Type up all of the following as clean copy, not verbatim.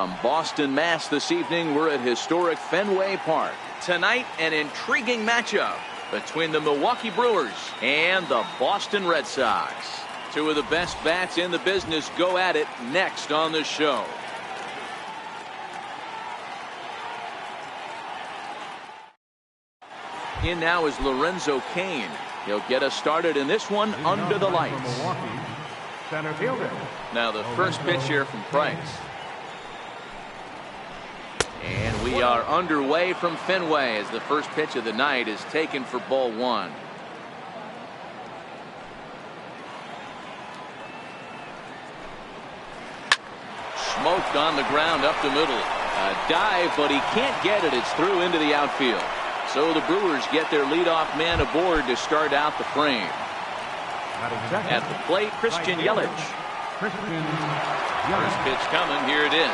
From Boston, Mass. This evening, we're at historic Fenway Park. Tonight, an intriguing matchup between the Milwaukee Brewers and the Boston Red Sox. Two of the best bats in the business go at it next on the show. In now is Lorenzo Cain. He'll get us started in this one under the lights. Center fielder. Now the first pitch here from Price. And we are underway from Fenway as the first pitch of the night is taken for ball one. Smoked on the ground up the middle. A dive, but he can't get it. It's through into the outfield. So the Brewers get their leadoff man aboard to start out the frame. At the plate, Christian Yelich. First pitch coming. Here it is.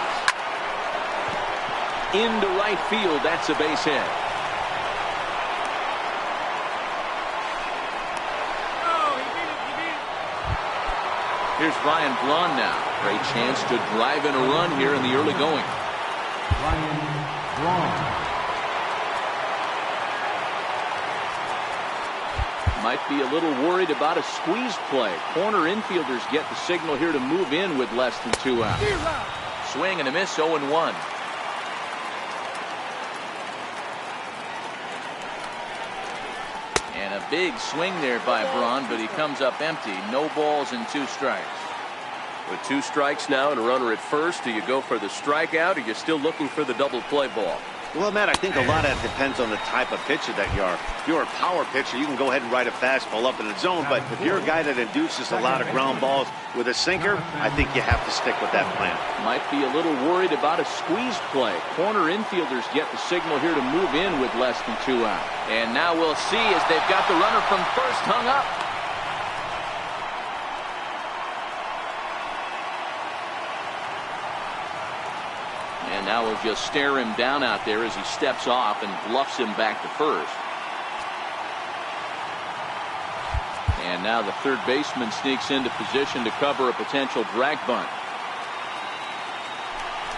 Into right field. That's a base hit. Here's Ryan Braun now. Great chance to drive in a run here in the early going. Ryan Braun. Might be a little worried about a squeeze play. Corner infielders get the signal here to move in with less than 2 outs. Swing and a miss, 0-1. And a big swing there by Braun, but he comes up empty. No balls and 2 strikes. With 2 strikes now and a runner at first, do you go for the strikeout or are you still looking for the double play ball? Well, Matt, I think a lot of that depends on the type of pitcher that you are. If you're a power pitcher, you can go ahead and ride a fastball up in the zone. But if you're a guy that induces a lot of ground balls with a sinker, I think you have to stick with that plan. Might be a little worried about a squeeze play. Corner infielders get the signal here to move in with less than 2 outs. And now we'll see as they've got the runner from first hung up. And now we'll just stare him down out there as he steps off and bluffs him back to first. And now the third baseman sneaks into position to cover a potential drag bunt.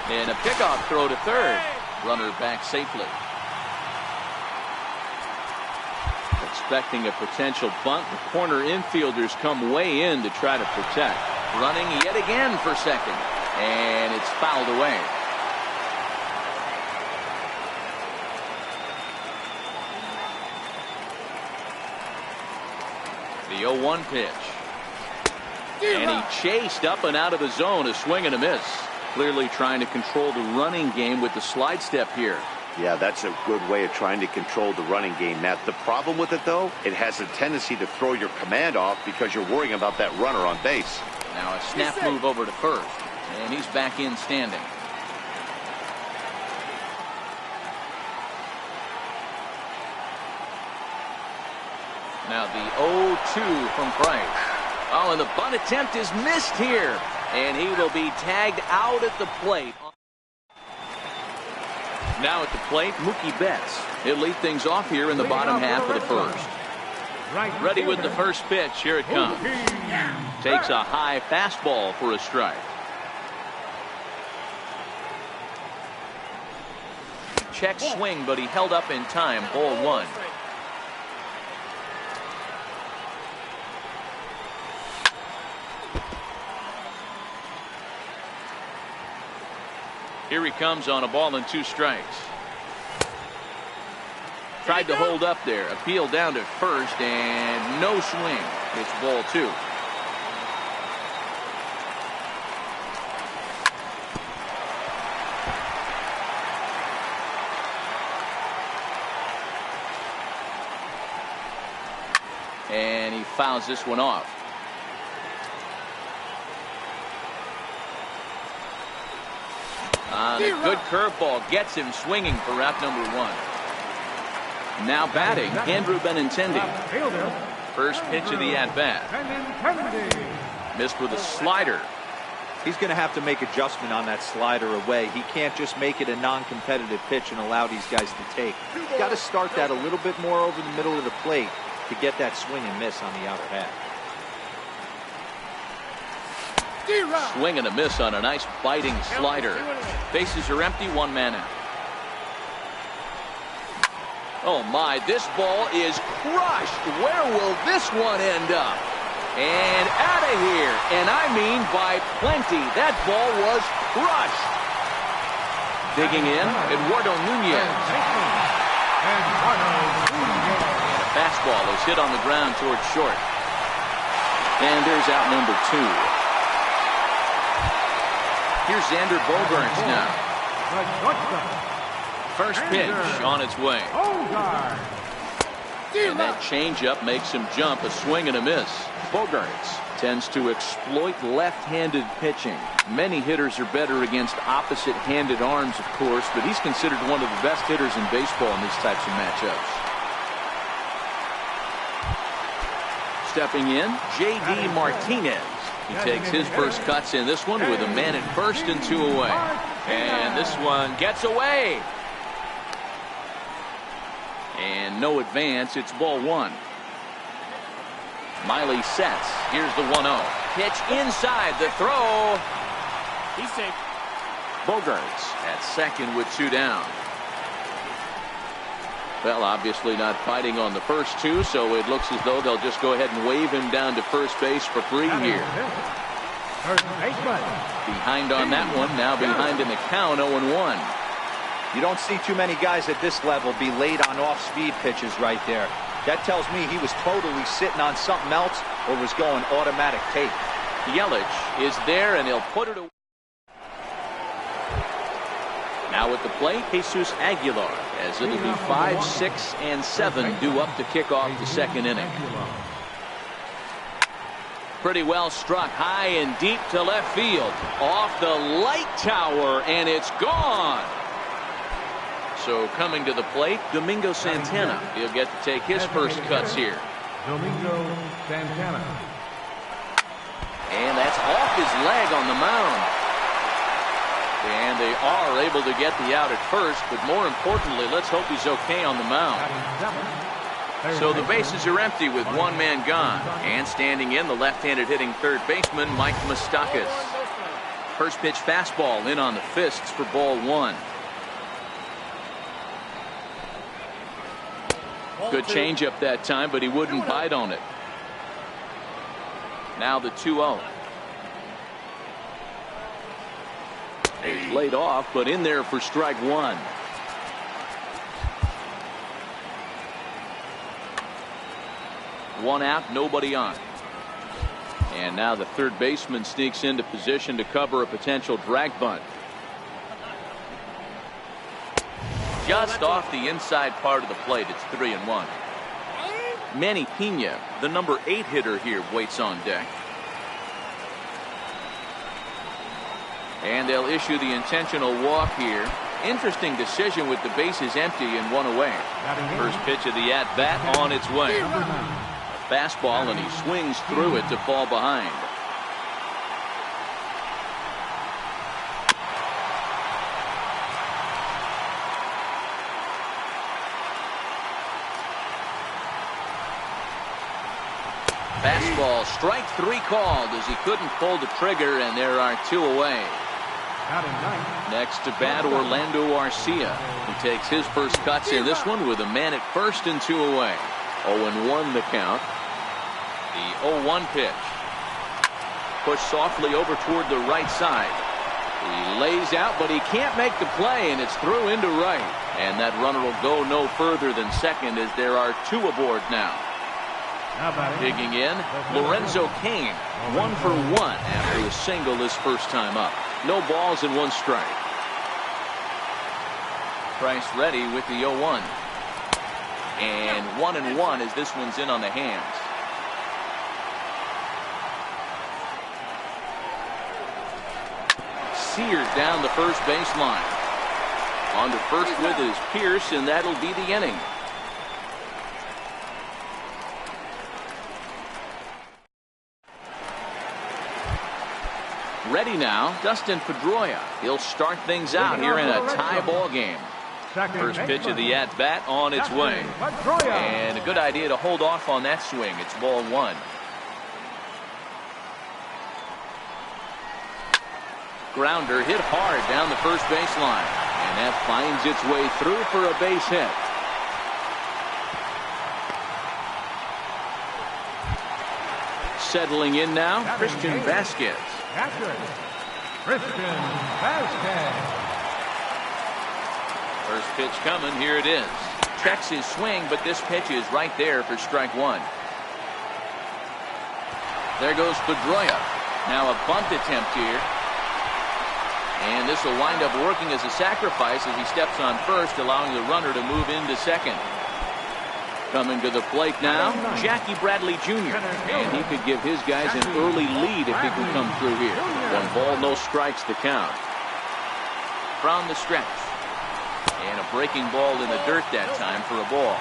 And a pickoff throw to third. Runner back safely. Expecting a potential bunt, the corner infielders come way in to try to protect. Running yet again for second. And it's fouled away. The 0-1 pitch. And he chased up and out of the zone. A swing and a miss. Clearly trying to control the running game with the slide step here. Yeah, that's a good way of trying to control the running game, Matt. The problem with it, though, it has a tendency to throw your command off because you're worrying about that runner on base. Now a snap move over to first. And he's back in standing. Now the 0-2 from Price. Oh, and the bunt attempt is missed here. And he will be tagged out at the plate. Now at the plate, Mookie Betts. He'll lead things off here in the bottom half of the first. Ready with the first pitch. Here it comes. Takes a high fastball for a strike. Check swing, but he held up in time. Ball one. Here he comes on a ball and 2 strikes. Tried to hold up there. Appeal down to first and no swing. It's ball 2. And he fouls this one off. A good curveball gets him swinging for route number 1. Now batting, Andrew Benintendi. First pitch of the at-bat. Missed with a slider. He's going to have to make adjustment on that slider away. He can't just make it a non-competitive pitch and allow these guys to take. He's got to start that a little bit more over the middle of the plate to get that swing and miss on the outer half. Swing and a miss on a nice biting slider. Bases are empty, one man out. Oh my, this ball is crushed. Where will this one end up? And out of here. And I mean by plenty. That ball was crushed. Digging in, Eduardo Nunez. And a fastball is hit on the ground towards short. And there's out number 2. Here's Xander Bogaerts now. First pitch on its way. And that changeup makes him jump. A swing and a miss. Bogaerts tends to exploit left-handed pitching. Many hitters are better against opposite-handed arms, of course, but he's considered one of the best hitters in baseball in these types of matchups. Stepping in, J.D. He takes his first cuts in this one with a man at first and 2 away. And this one gets away. And no advance. It's ball 1. Miley sets. Here's the 1-0. Pitch inside. The throw. He's safe. Bogaerts at second with 2 down. Well, obviously not fighting on the first 2, so it looks as though they'll just go ahead and wave him down to first base for free here. Behind on that one, now behind in the count, 0-1. You don't see too many guys at this level be late on off-speed pitches right there. That tells me he was totally sitting on something else or was going automatic take. Yelich is there, and he'll put it away. Now at the plate, Jesus Aguilar, as it'll be 5, 6, and 7 due up to kick off the second inning. Pretty well struck high and deep to left field. Off the light tower, and it's gone. So coming to the plate, Domingo Santana. He'll get to take his first cuts here. Domingo Santana. And that's off his leg on the mound. And they are able to get the out at first, but more importantly, let's hope he's okay on the mound. So the bases are empty with 1 man gone. And standing in, the left-handed hitting third baseman, Mike Moustakas. First pitch fastball in on the fists for ball 1. Good changeup that time, but he wouldn't bite on it. Now the 2-0. Laid off, but in there for strike 1. One out, nobody on. And now the third baseman sneaks into position to cover a potential drag bunt. Just off the inside part of the plate, it's 3-1. Manny Pena, the number 8 hitter here, waits on deck. And they'll issue the intentional walk here. Interesting decision with the bases empty and 1 away. First pitch of the at-bat on its way. A fastball, and he swings through it to fall behind. Fastball, strike 3 called as he couldn't pull the trigger, and there are 2 away. Next to bat, Orlando Arcia, who takes his first cuts in this one with a man at first and 2 away. 0-1 the count. The 0-1 pitch. Pushed softly over toward the right side. He lays out, but he can't make the play, and it's through into right. And that runner will go no further than second as there are 2 aboard now. Digging in, Lorenzo Cain, 1 for 1 after a single his first time up. No balls and 1 strike. Price ready with the 0-1. And 1-1 as this one's in on the hands. Seared down the first baseline. On to first with his Pierce, and that'll be the inning. Ready now, Dustin Pedroia. He'll start things out here in a tie ball game. First pitch of the at-bat on its way. And a good idea to hold off on that swing. It's ball 1. Grounder hit hard down the first baseline. And that finds its way through for a base hit. Settling in now, Christian Vasquez. Christian Vasquez. First pitch coming. Here it is. Checks his swing, but this pitch is right there for strike one. There goes Pedroia. Now a bunt attempt here. And this will wind up working as a sacrifice as he steps on first, allowing the runner to move into second. Coming to the plate now, Jackie Bradley Jr. And he could give his guys an early lead if he can come through here. 1 ball, no strikes to count. From the stretch. And a breaking ball in the dirt that time for a ball.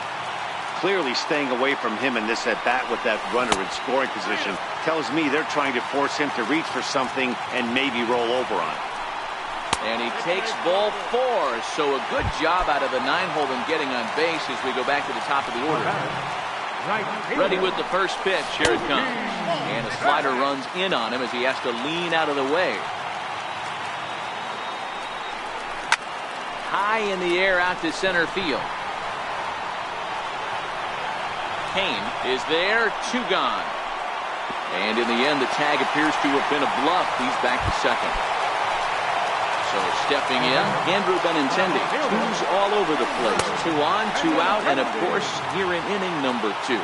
Clearly staying away from him in this at-bat with that runner in scoring position tells me they're trying to force him to reach for something and maybe roll over on it. And he takes ball 4. So a good job out of the 9-hole in getting on base as we go back to the top of the order. Ready with the first pitch. Here it comes. And a slider runs in on him as he has to lean out of the way. High in the air out to center field. Kane is there. 2 gone. And in the end, the tag appears to have been a bluff. He's back to second. So stepping in, Andrew Benintendi. 2s all over the place. 2 on, 2 out, and of course, here in inning number 2.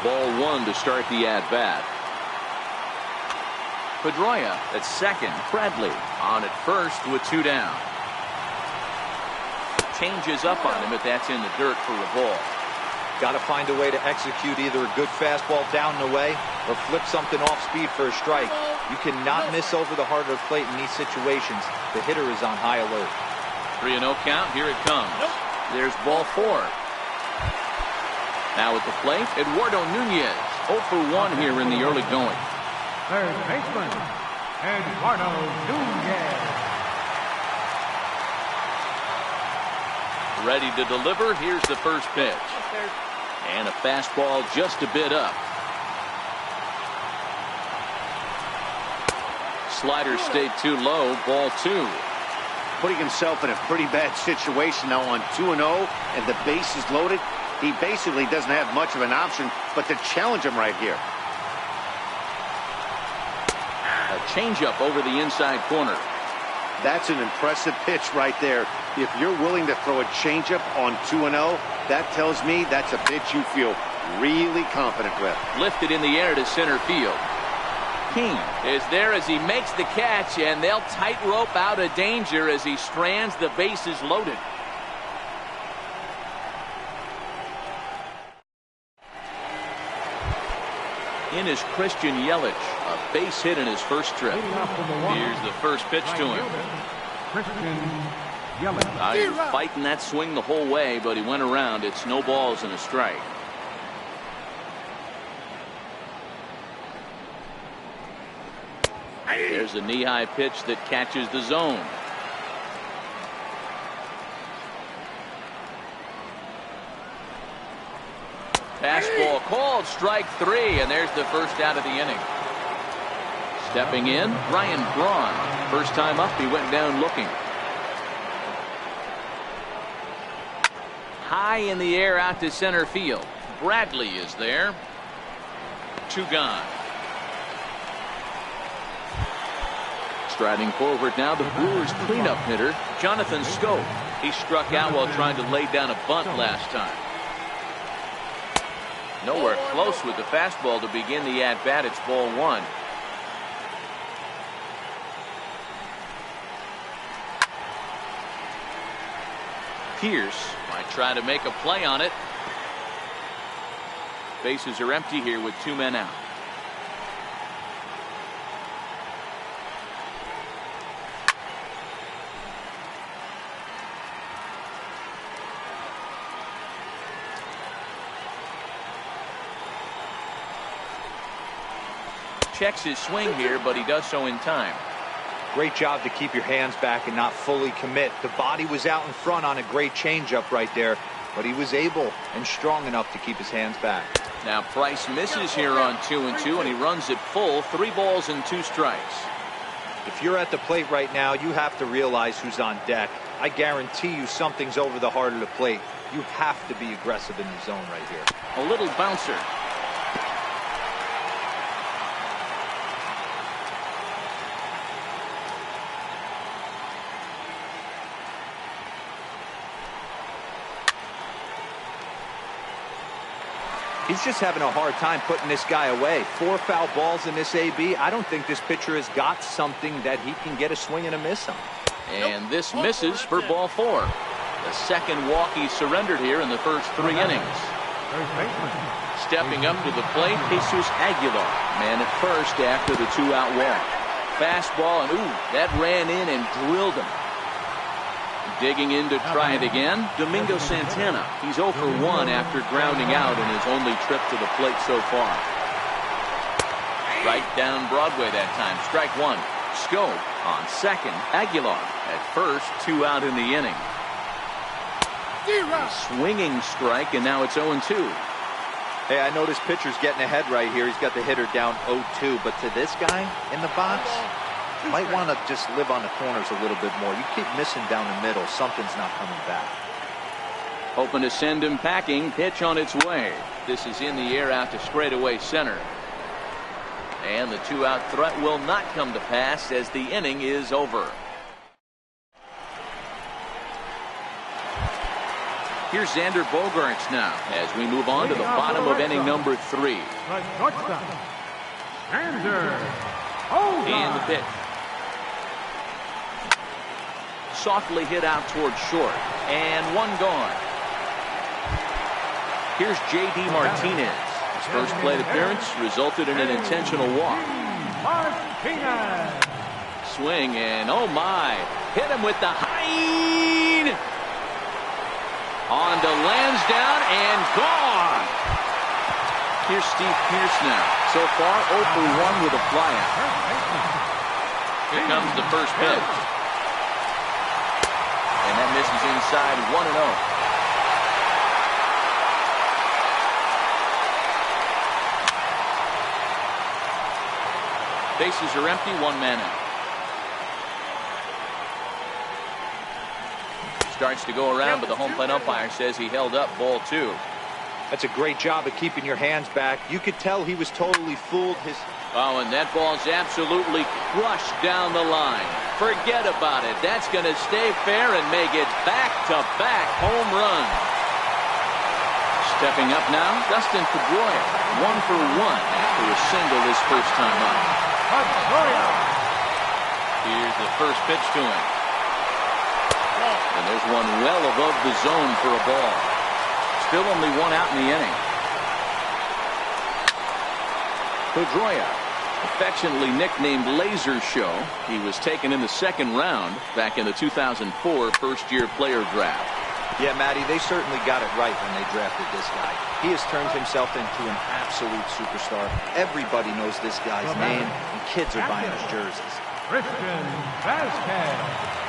Ball 1 to start the at-bat. Pedroia at second. Bradley on at first with 2 down. Changes up on him, but that's in the dirt for a ball. Got to find a way to execute either a good fastball down and away or flip something off speed for a strike. You cannot miss over the heart of the plate in these situations. The hitter is on high alert. 3-0 count. Here it comes. There's ball 4. Now at the plate, Eduardo Nunez. 0 for 1 here in the early going. Third baseman, Eduardo Nunez. Ready to deliver. Here's the first pitch. And a fastball just a bit up. Slider stayed too low. Ball 2. Putting himself in a pretty bad situation now on 2-0 and the base is loaded. He basically doesn't have much of an option but to challenge him right here. A changeup over the inside corner. That's an impressive pitch right there. If you're willing to throw a changeup on 2-0, that tells me that's a pitch you feel really confident with. Lifted in the air to center field. King is there as he makes the catch, and they'll tightrope out of danger as he strands. The bases loaded. In is Christian Yelich, a base hit in his first trip. Here's the first pitch to him. Christian Yelich. He was fighting that swing the whole way, but he went around. It's no balls and a strike. There's a knee-high pitch that catches the zone. Fastball called, strike 3, and there's the first out of the inning. Stepping in, Ryan Braun. First time up, he went down looking. High in the air out to center field. Bradley is there. 2 gone. Striding forward now, the Brewers cleanup hitter, Jonathan Scope. He struck out while trying to lay down a bunt last time. Nowhere close with the fastball to begin the at-bat. It's ball 1. Pierce might try to make a play on it. Bases are empty here with 2 men out. Checks his swing here, but he does so in time. Great job to keep your hands back and not fully commit. The body was out in front on a great changeup right there, but he was able and strong enough to keep his hands back. Now Price misses here on 2-2, and he runs it full. 3 balls and 2 strikes. If you're at the plate right now, you have to realize who's on deck. I guarantee you something's over the heart of the plate. You have to be aggressive in the zone right here. A little bouncer. He's just having a hard time putting this guy away. 4 foul balls in this AB. I don't think this pitcher has got something that he can get a swing and a miss on. And this misses for ball 4. The second walk he surrendered here in the first 3 innings. Stepping up to the plate, Jesus Aguilar. Man at first after the 2-out walk. Fastball, and ooh, that ran in and drilled him. Digging in to try it again, Domingo Santana. He's 0 for 1 after grounding out in his only trip to the plate so far. Right down Broadway that time. Strike 1. Scope on second. Aguilar at first. 2 out in the inning. A swinging strike, and now it's 0-2. Hey, I know this pitcher's getting ahead right here. He's got the hitter down 0-2, but to this guy in the box, might want to just live on the corners a little bit more. You keep missing down the middle, something's not coming back. Hoping to send him packing. Pitch on its way. This is in the air out to straightaway center. And the 2-out threat will not come to pass as the inning is over. Here's Xander Bogaerts now as we move on to the bottom of inning number 3. And the pitch. Softly hit out towards short. And 1 gone. Here's J.D. Martinez. His first plate appearance resulted in an intentional walk. Swing and oh my. Hit him with the high. On to Lansdowne and gone. Here's Steve Pearce now. So far 0 for 1 with a flyout. Here comes the first pitch. And that misses inside 1-0. Bases are empty, 1 man out. Starts to go around, but the home plate umpire says he held up ball 2. That's a great job of keeping your hands back. You could tell he was totally fooled. Oh, and that ball's absolutely crushed down the line. Forget about it. That's going to stay fair and make it back-to-back home run. Stepping up now, Dustin Pedroia. 1 for 1 after a single his first time up. Here's the first pitch to him. And there's one well above the zone for a ball. Still only 1 out in the inning. Pedroia, affectionately nicknamed Laser Show. He was taken in the 2nd round back in the 2004 first-year player draft. Yeah, Matty, they certainly got it right when they drafted this guy. He has turned himself into an absolute superstar. Everybody knows this guy's name, and kids are buying his jerseys. Christian Vasquez.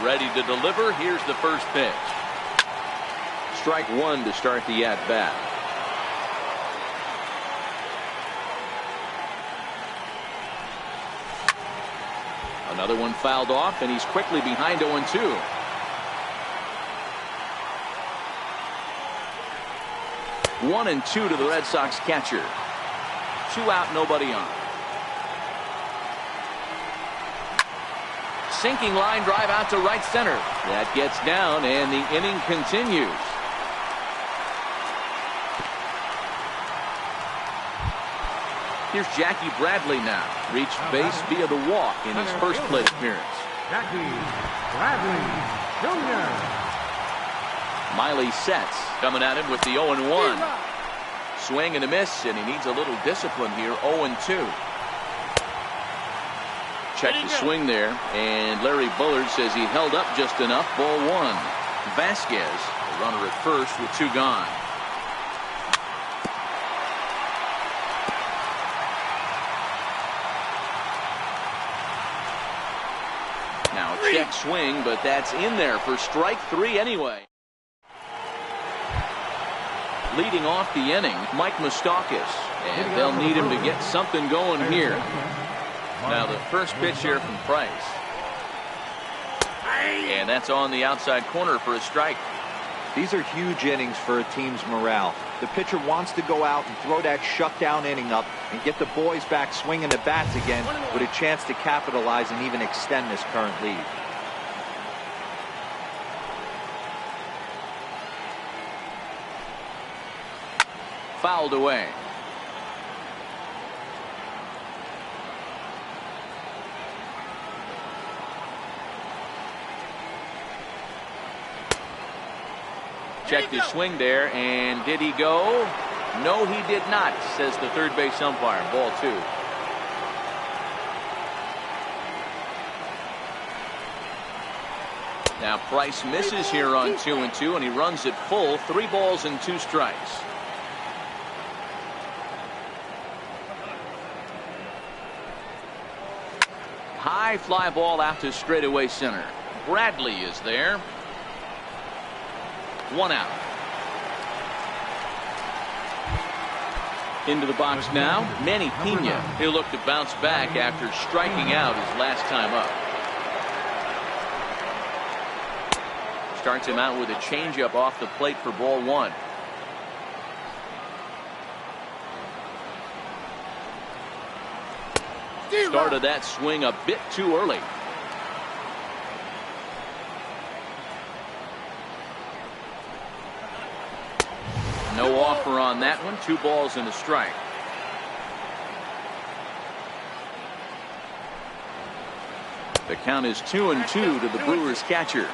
Ready to deliver. Here's the first pitch. Strike 1 to start the at-bat. Another one fouled off, and he's quickly behind 0-2. One and 2 to the Red Sox catcher. 2 out, nobody on. Sinking line drive out to right center. That gets down, and the inning continues. Here's Jackie Bradley now. Reached base via the walk in his first plate appearance. Jackie Bradley Jr. Miley sets, coming at him with the 0-1. Swing and a miss, and he needs a little discipline here. 0-2. Check the swing there, and Larry Bullard says he held up just enough. Ball 1. Vasquez, the runner at first with 2 gone. Now a check swing, but that's in there for strike 3 anyway. Leading off the inning, Mike Moustakas, and they'll need him to get something going here. Now the first pitch here from Price. And that's on the outside corner for a strike. These are huge innings for a team's morale. The pitcher wants to go out and throw that shutdown inning up and get the boys back swinging the bats again with a chance to capitalize and even extend this current lead. Fouled away. Checked his swing there, and did he go? No, he did not, says the third base umpire. Ball 2. Now Price misses here on 2-2, and he runs it full. 3 balls and 2 strikes. High fly ball out to straightaway center. Bradley is there. 1 out. Into the box now, Manny Pena. He'll look to bounce back after striking out his last time up. Starts him out with a changeup off the plate for ball 1. Started that swing a bit too early. No offer on that one. 2 balls and a strike. The count is 2-2 to the Brewers catcher.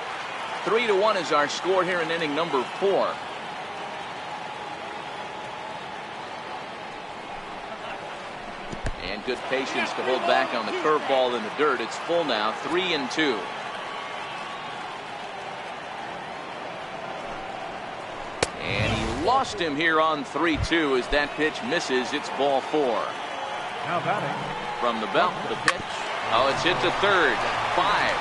3-1 is our score here in inning number 4. And good patience to hold back on the curveball in the dirt. It's full now. 3-2. And he lost him here on 3-2 as that pitch misses. It's ball 4. Now batting. From the belt for the pitch. Oh, it's hit to third. 5,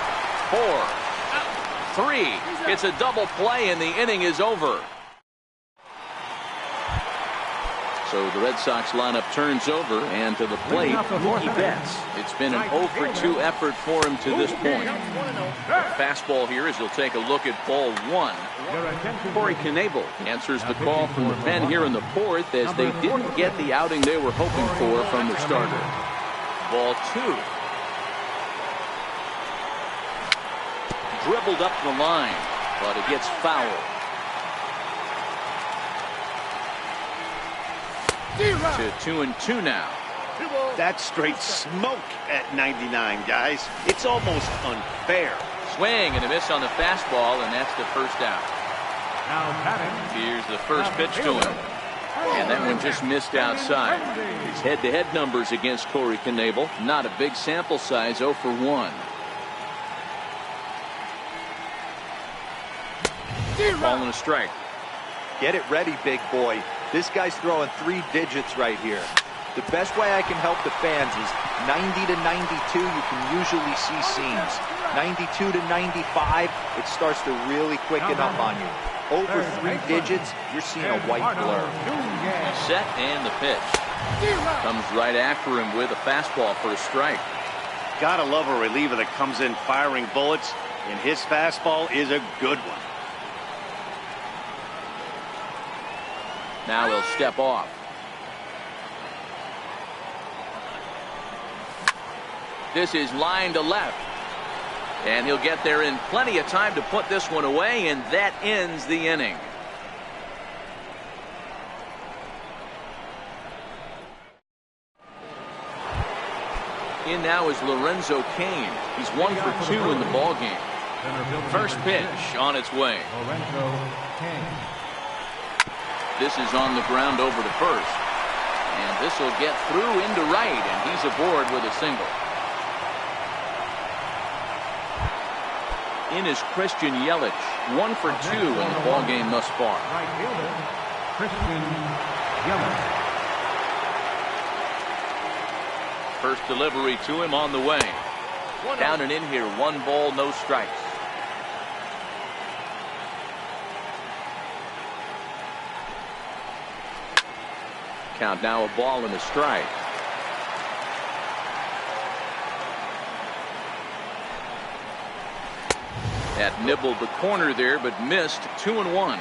4, 3. It's a double play and the inning is over. So the Red Sox lineup turns over, and to the plate, Mookie Betts. It's been an 0-for-2 effort for him to this point. Fastball here as he'll take a look at ball 1. Corey Knebel answers the call from the pen here in the 4th as they didn't get the outing they were hoping for from their starter. Ball 2. Dribbled up the line, but it gets fouled. To 2-2 now. That's straight smoke at 99, guys. It's almost unfair. Swing and a miss on the fastball, and that's the first out. Now batting. Here's the first pitch to him. And that one just missed outside. His head-to-head numbers against Corey Knebel. Not a big sample size, 0 for 1. Ball and a strike. Get it ready, big boy. This guy's throwing 3 digits right here. The best way I can help the fans is 90 to 92. You can usually see seams. 92 to 95, it starts to really quicken up on you. Over 3 digits, you're seeing a white blur. Set and the pitch. Comes right after him with a fastball for a strike. Gotta love a reliever that comes in firing bullets, and his fastball is a good one. Now he'll step off. This is line to left. And he'll get there in plenty of time to put this one away, and that ends the inning. In now is Lorenzo Cain. He's 1 for 2 in the ballgame. First pitch on its way. Lorenzo Cain. This is on the ground over to first. And this will get through into right, and he's aboard with a single. In is Christian Yelich, 1 for 2 in the ballgame thus far. Right fielder, Christian Yelich. First delivery to him on the way. Down and in here, 1 ball, no strikes. Count now, a ball and a strike. That nibbled the corner there, but missed. 2-1.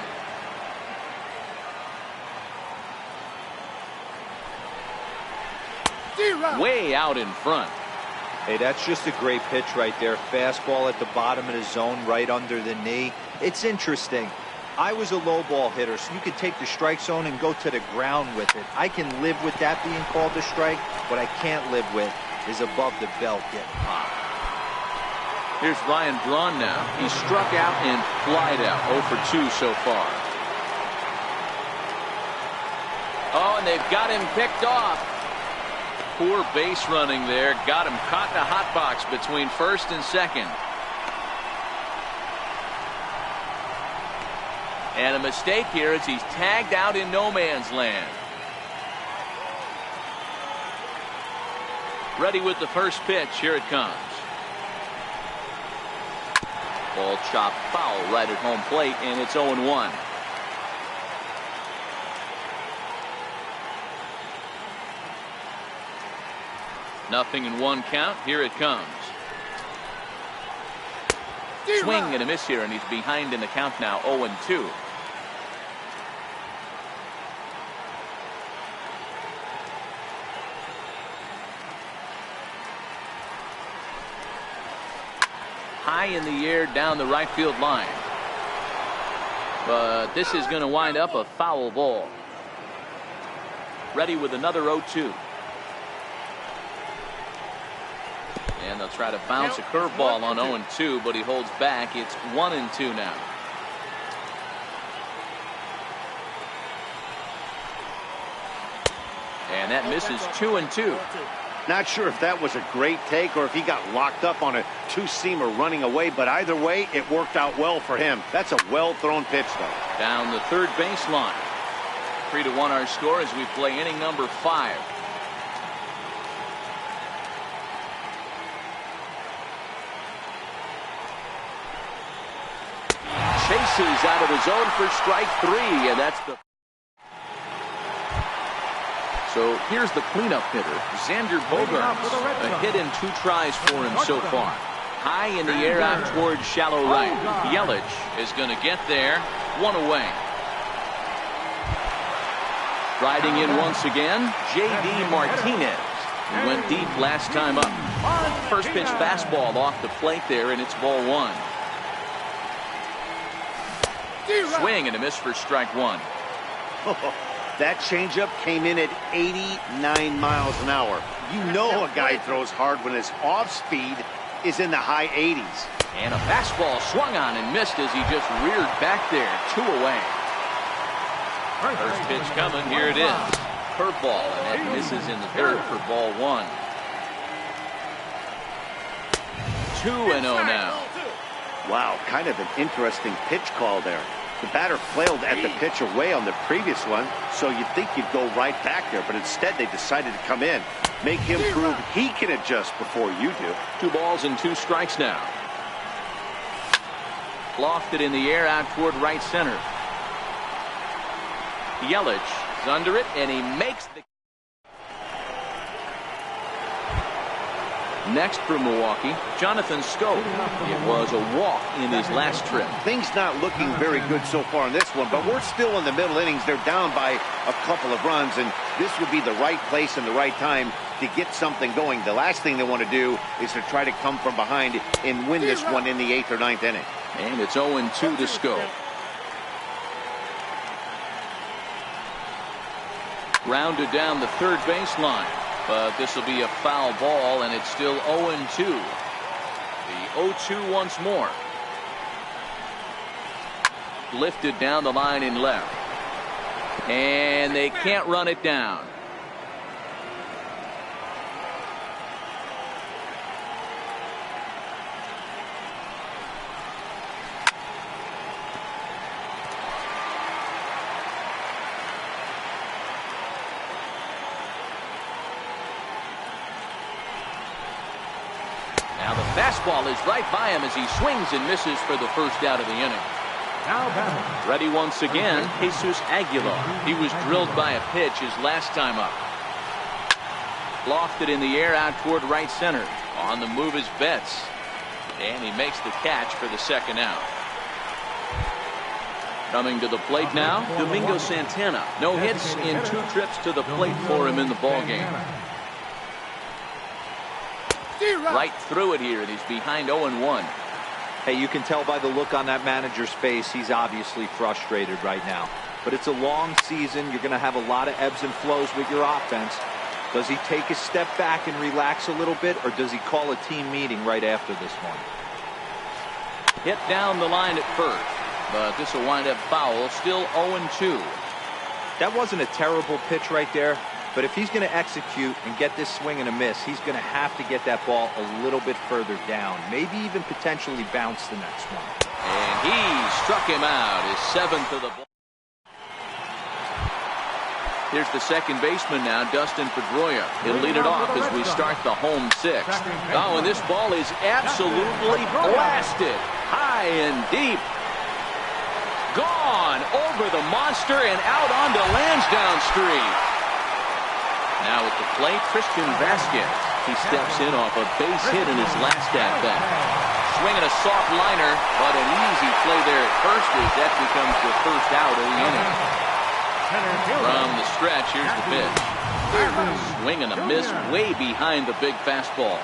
Way out in front. Hey, that's just a great pitch right there. Fastball at the bottom of the zone, right under the knee. It's interesting. I was a low ball hitter, so you could take the strike zone and go to the ground with it. I can live with that being called a strike. What I can't live with is above the belt getting hot. Here's Ryan Braun now. He struck out and flied out. 0 for 2 so far. Oh, and they've got him picked off. Poor base running there. Got him caught in a hot box between first and second. And a mistake here as he's tagged out in no man's land. Ready with the first pitch. Here it comes. Ball chopped foul right at home plate, and it's 0-1. Nothing in 1 count. Here it comes. Swing and a miss here, and he's behind in the count now. 0-2. High in the air down the right field line. But this is going to wind up a foul ball. Ready with another 0-2. And they'll try to bounce a curveball on 0-2, but he holds back. It's 1-2 now. And that misses. 2-2. Not sure if that was a great take or if he got locked up on a two-seamer running away, but either way, it worked out well for him. That's a well-thrown pitch, though. Down the third baseline. 3-1 our score as we play inning number 5. Chases out of the zone for strike 3, and that's the. So here's the cleanup hitter, Xander Bogaerts. A hit in 2 tries for him so far. High in the air out towards shallow right. Yelich is going to get there. 1 away. Riding in once again, J.D. Martinez. He went deep last time up. First pitch fastball off the plate there, and it's ball 1. Swing and a miss for strike 1. That changeup came in at 89 miles an hour. You know a guy throws hard when his off speed is in the high 80s. And a fastball swung on and missed as he just reared back there. 2 away. First pitch coming. Here it is. Curveball, and that misses in the third for ball 1. 2-0 now. Wow, kind of an interesting pitch call there. The batter flailed at the pitch away on the previous one, so you'd think you'd go right back there, but instead they decided to come in. Make him prove he can adjust before you do. 2 balls and 2 strikes now. Lofted in the air out toward right center. Yelich is under it, and he makes the. Next for Milwaukee, Jonathan Schoop. It was a walk in his last trip. Things not looking very good so far in this one, but we're still in the middle innings. They're down by a couple of runs, and this would be the right place and the right time to get something going. The last thing they want to do is to try to come from behind and win this one in the 8th or 9th inning. And it's 0-2 to Schoop. Rounded down the third baseline. But this will be a foul ball, and it's still 0-2. The 0-2 once more. Lifted down the line in left. And they can't run it down. Now the fastball is right by him as he swings and misses for the first out of the inning. Ready once again, Jesus Aguilar. He was drilled by a pitch his last time up. Lofted in the air out toward right center. On the move is Betts. And he makes the catch for the second out. Coming to the plate now, Domingo Santana. No hits in 2 trips to the plate for him in the ballgame. Right through it here, and he's behind 0-1. Hey, you can tell by the look on that manager's face, he's obviously frustrated right now. But it's a long season. You're going to have a lot of ebbs and flows with your offense. Does he take a step back and relax a little bit, or does he call a team meeting right after this one? Hit down the line at first, but this will wind up foul. Still 0-2. That wasn't a terrible pitch right there, but if he's going to execute and get this swing and a miss, he's going to have to get that ball a little bit further down, maybe even potentially bounce the next one. And he struck him out, his 7th of the ball. Here's the second baseman now, Dustin Pedroia. He'll lead it off as we start the home 6th. Oh, and this ball is absolutely blasted high and deep. Gone over the monster and out onto Lansdowne Street. Now at the plate, Christian Vasquez. He steps in off a base hit in his last at-bat. Swinging a soft liner, but an easy play there at first as that becomes the first out of the inning. From the stretch, here's the pitch. Swing and a miss way behind the big fastball.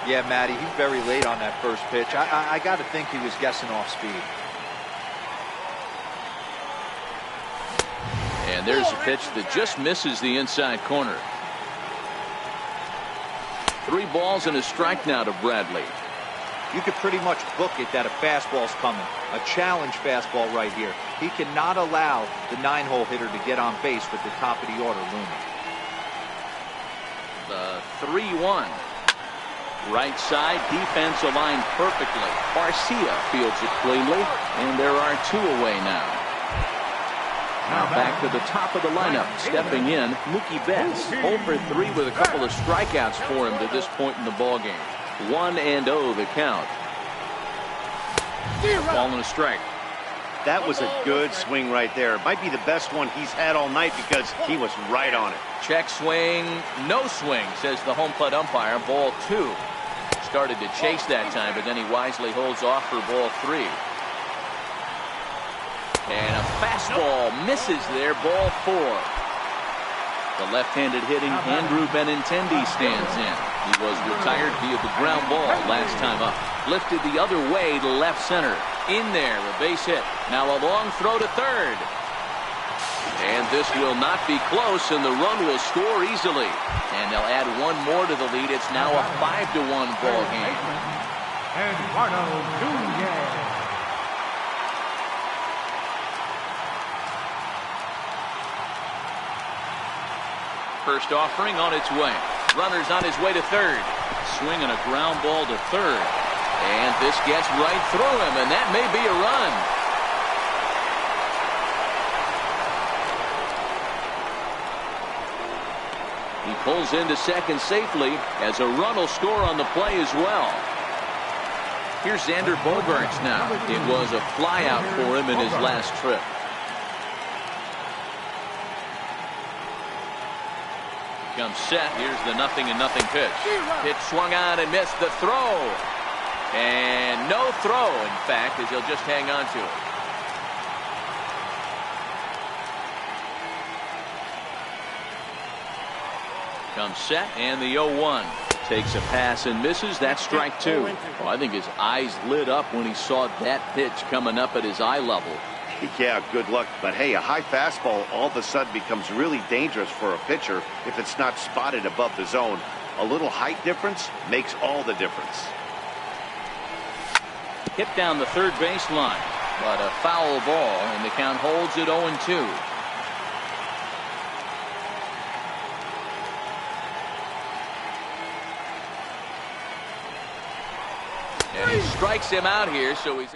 Yeah, Matty, he's very late on that first pitch. I got to think he was guessing off speed. And there's a pitch that just misses the inside corner. 3 balls and a strike now to Bradley. You could pretty much book it that a fastball's coming. A challenge fastball right here. He cannot allow the 9-hole hitter to get on base with the top of the order looming. The 3-1. Right side, defense aligned perfectly. Garcia fields it cleanly, and there are 2 away now. Now back to the top of the lineup. Stepping in, Mookie Betts. 0 for 3 with a couple of strikeouts for him to this point in the ballgame. 1-0 the count. Ball and a strike. That was a good swing right there. Might be the best one he's had all night because he was right on it. Check swing, no swing, says the home plate umpire. Ball 2. Started to chase that time, but then he wisely holds off for ball 3. And a fastball misses there, ball 4. The left-handed hitting Andrew Benintendi stands in. He was retired via the ground ball last time up. Lifted the other way to left center. In there, a base hit. Now a long throw to third. And this will not be close, and the run will score easily. And they'll add 1 more to the lead. It's now a 5-1 ball game. Eduardo Nunez. First offering on its way. Runner's on his way to third. Swinging a ground ball to third. And this gets right through him, and that may be a run. He pulls into second safely as a run will score on the play as well. Here's Xander Bogaerts now. It was a flyout for him in his last trip. Comes set. Here's the 0-0 pitch. Pitch swung on and missed the throw. And no throw, in fact, as he'll just hang on to it. Comes set, and the 0-1. Takes a pass and misses. That's strike 2. Well, I think his eyes lit up when he saw that pitch coming up at his eye level. Yeah, good luck. But hey, a high fastball all of a sudden becomes really dangerous for a pitcher if it's not spotted above the zone. A little height difference makes all the difference. Hit down the third baseline, but a foul ball, and the count holds at 0-2. And he strikes him out here, so he's...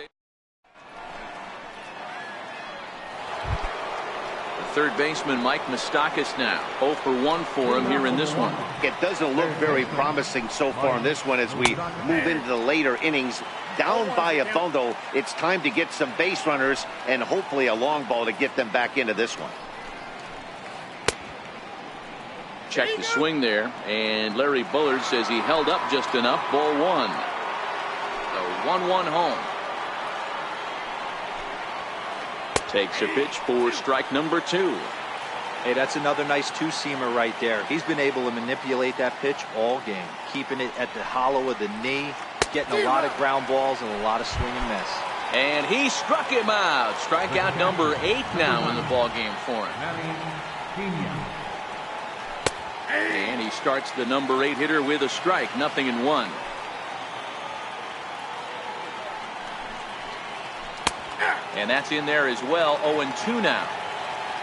Third baseman Mike Moustakas now. 0 for 1 for him here in this one. It doesn't look very promising so far in this one as we move into the later innings. Down by a bundle, it's time to get some base runners and hopefully a long ball to get them back into this one. Check the swing there, and Larry Bullard says he held up just enough. Ball 1. The 1-1 home. Takes a pitch for strike number 2. Hey, that's another nice two-seamer right there. He's been able to manipulate that pitch all game, keeping it at the hollow of the knee, getting a lot of ground balls and a lot of swing and miss. And he struck him out. Strikeout number 8 now in the ball game for him. And he starts the number 8 hitter with a strike, 0-1. And that's in there as well. 0-2 now.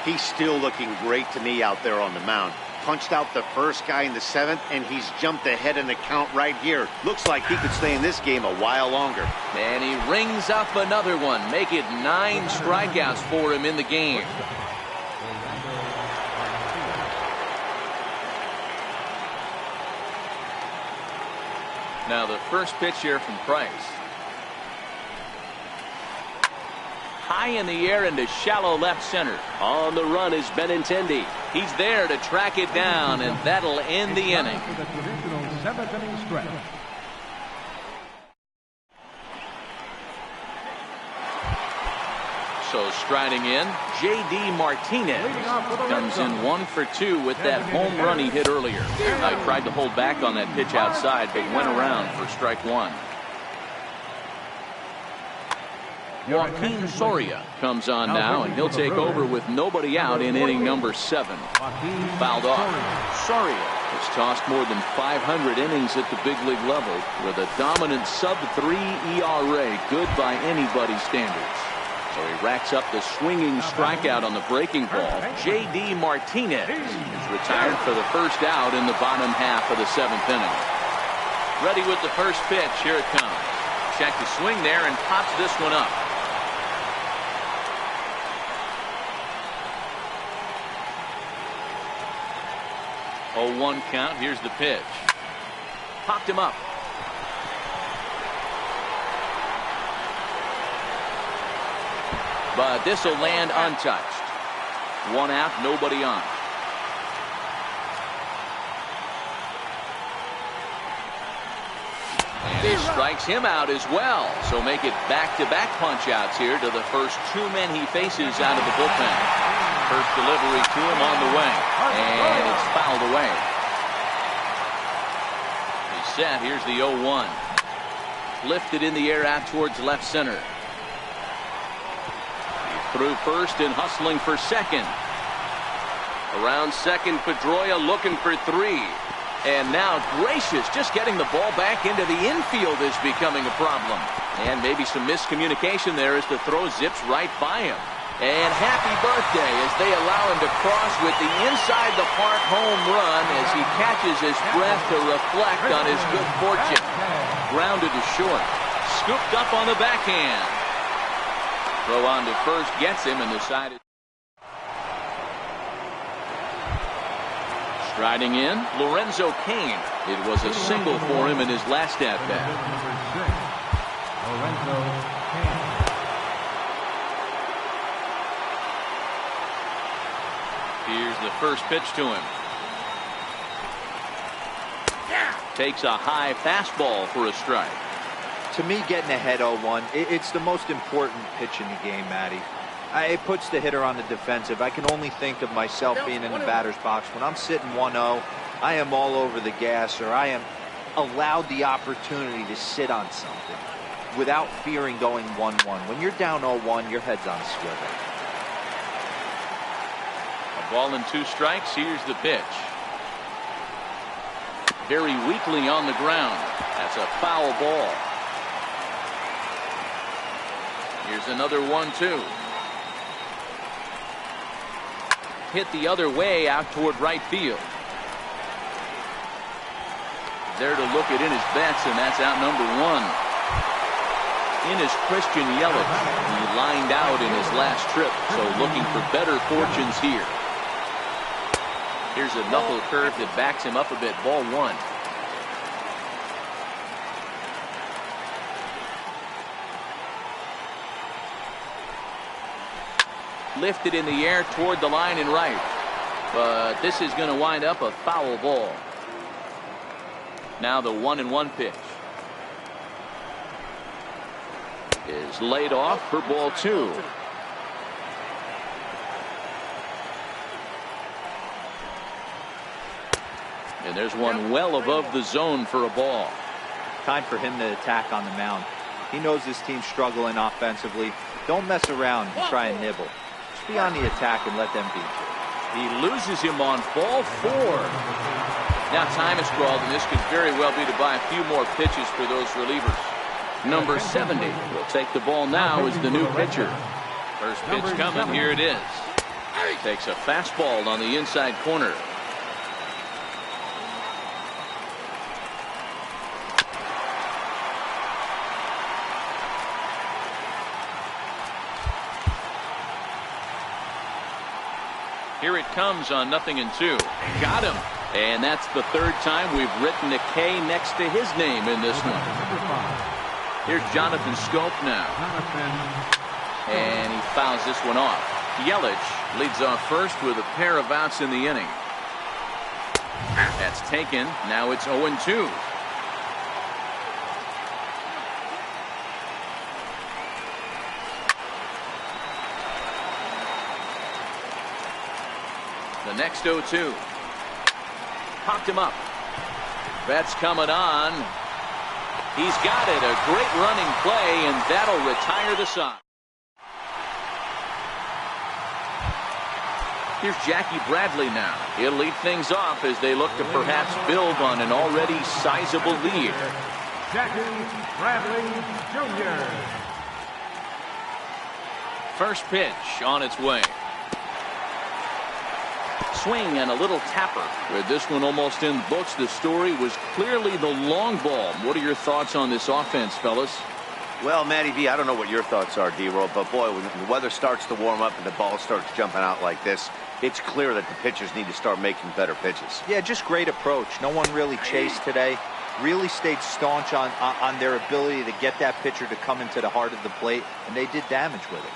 He's still looking great to me out there on the mound. Punched out the first guy in the 7th, and he's jumped ahead in the count right here. Looks like he could stay in this game a while longer. And he rings up another one. Make it 9 strikeouts for him in the game. Now the first pitch here from Price. High in the air into shallow left center. On the run is Benintendi. He's there to track it down, and that'll end the inning. So striding in, J.D. Martinez comes in 1 for 2 with that home run he hit earlier. I tried to hold back on that pitch outside, but went around for strike 1. Joaquin Soria comes on now, and he'll take over with nobody out in inning number 7. Fouled off. Soria has tossed more than 500 innings at the big league level with a dominant sub-3 ERA, good by anybody's standards. So he racks up the swinging strikeout on the breaking ball. J.D. Martinez is retired for the first out in the bottom half of the 7th inning. Ready with the first pitch. Here it comes. Check the swing there and pops this one up. Oh, 1 count. Here's the pitch. Popped him up. But this will land untouched. 1 out, nobody on. And he strikes him out as well. So make it back-to-back punch-outs here to the first 2 men he faces out of the bullpen. First delivery to him on the way. And it's fouled away. He's set. Here's the 0-1. Lifted in the air out towards left center. Through first and hustling for second. Around second, Pedroia looking for 3. And now Gracious just getting the ball back into the infield is becoming a problem. And maybe some miscommunication there as the throw zips right by him. And happy birthday as they allow him to cross with the inside the park home run as he catches his breath to reflect on his good fortune. Grounded to short. Scooped up on the backhand. Throw on to first gets him and decided. Striding in, Lorenzo Cain. It was a single for him in his last at-bat. Lorenzo Cain. Here's the first pitch to him. Takes a high fastball for a strike. To me, getting ahead 0-1, it's the most important pitch in the game, Matty. It puts the hitter on the defensive. I can only think of myself being in the batter's box. When I'm sitting 1-0, I am all over the gas, or I am allowed the opportunity to sit on something without fearing going 1-1. When you're down 0-1, your head's on a swivel. A ball and 2 strikes. Here's the pitch. Very weakly on the ground. That's a foul ball. Here's another 1-2. Hit the other way out toward right field. There to look it in his bets, and that's out number 1. In is Christian Yelich. He lined out in his last trip, so looking for better fortunes here. Here's a knuckle curve that backs him up a bit. Ball 1. Lifted in the air toward the line and right. But this is going to wind up a foul ball. Now the 1-1 pitch. is laid off for ball 2. And there's one well above the zone for a ball. Time for him to attack on the mound. He knows his team's struggling offensively. Don't mess around and try and nibble. Just be on the attack and let them beat you. He loses him on ball 4. Now time is called, and this could very well be to buy a few more pitches for those relievers. Number 70 will take the ball now as the new pitcher. First pitch coming, here it is. Takes a fastball on the inside corner. Here it comes on 0-2. Got him. And that's the 3rd time we've written a K next to his name in this one. Here's Jonathan Scope now. And he fouls this one off. Yelich leads off first with a pair of outs in the inning. That's taken. Now it's 0-2. The next 0-2. Popped him up. That's coming on. He's got it. A great running play, and that'll retire the side. Here's Jackie Bradley now. He'll lead things off as they look to perhaps build on an already sizable lead. Jackie Bradley Jr. First pitch on its way. Swing and a little tapper. With this one almost in the books, the story was clearly the long ball. What are your thoughts on this offense, fellas? Well, Matty V, I don't know what your thoughts are, D-Roll, but boy, when the weather starts to warm up and the ball starts jumping out like this, it's clear that the pitchers need to start making better pitches. Yeah, just great approach. No one really chased today. Really stayed staunch on their ability to get that pitcher to come into the heart of the plate, and they did damage with it.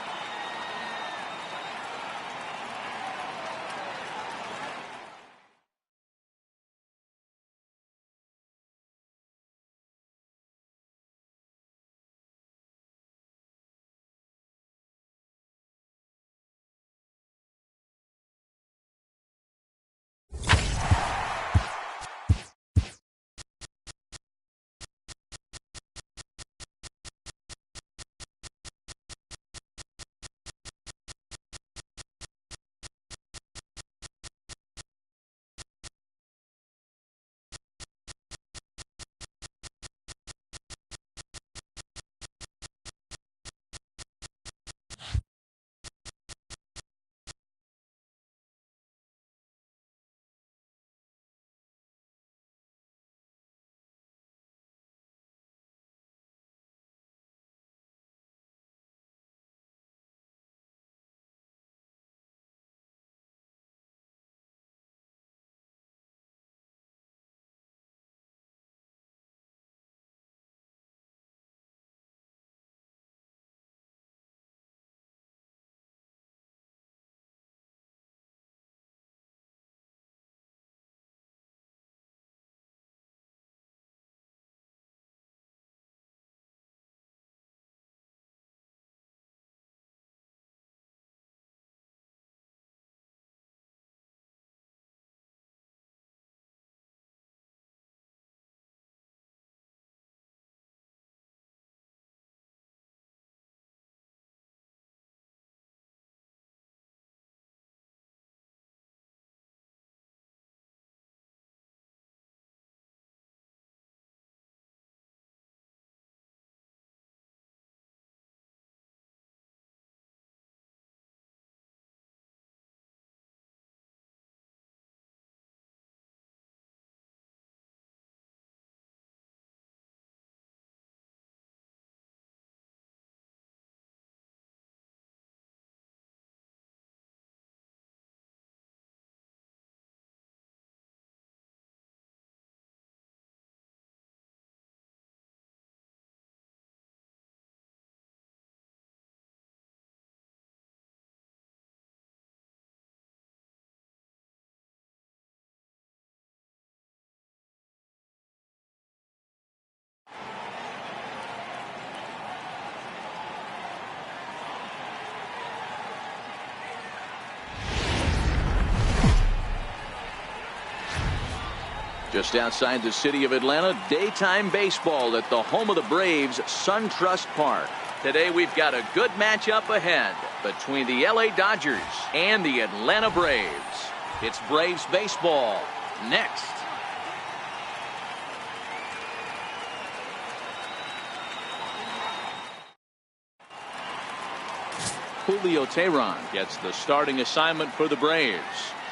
Just outside the city of Atlanta, daytime baseball at the home of the Braves, SunTrust Park. Today we've got a good matchup ahead between the LA Dodgers and the Atlanta Braves. It's Braves baseball next. Julio Teheran gets the starting assignment for the Braves.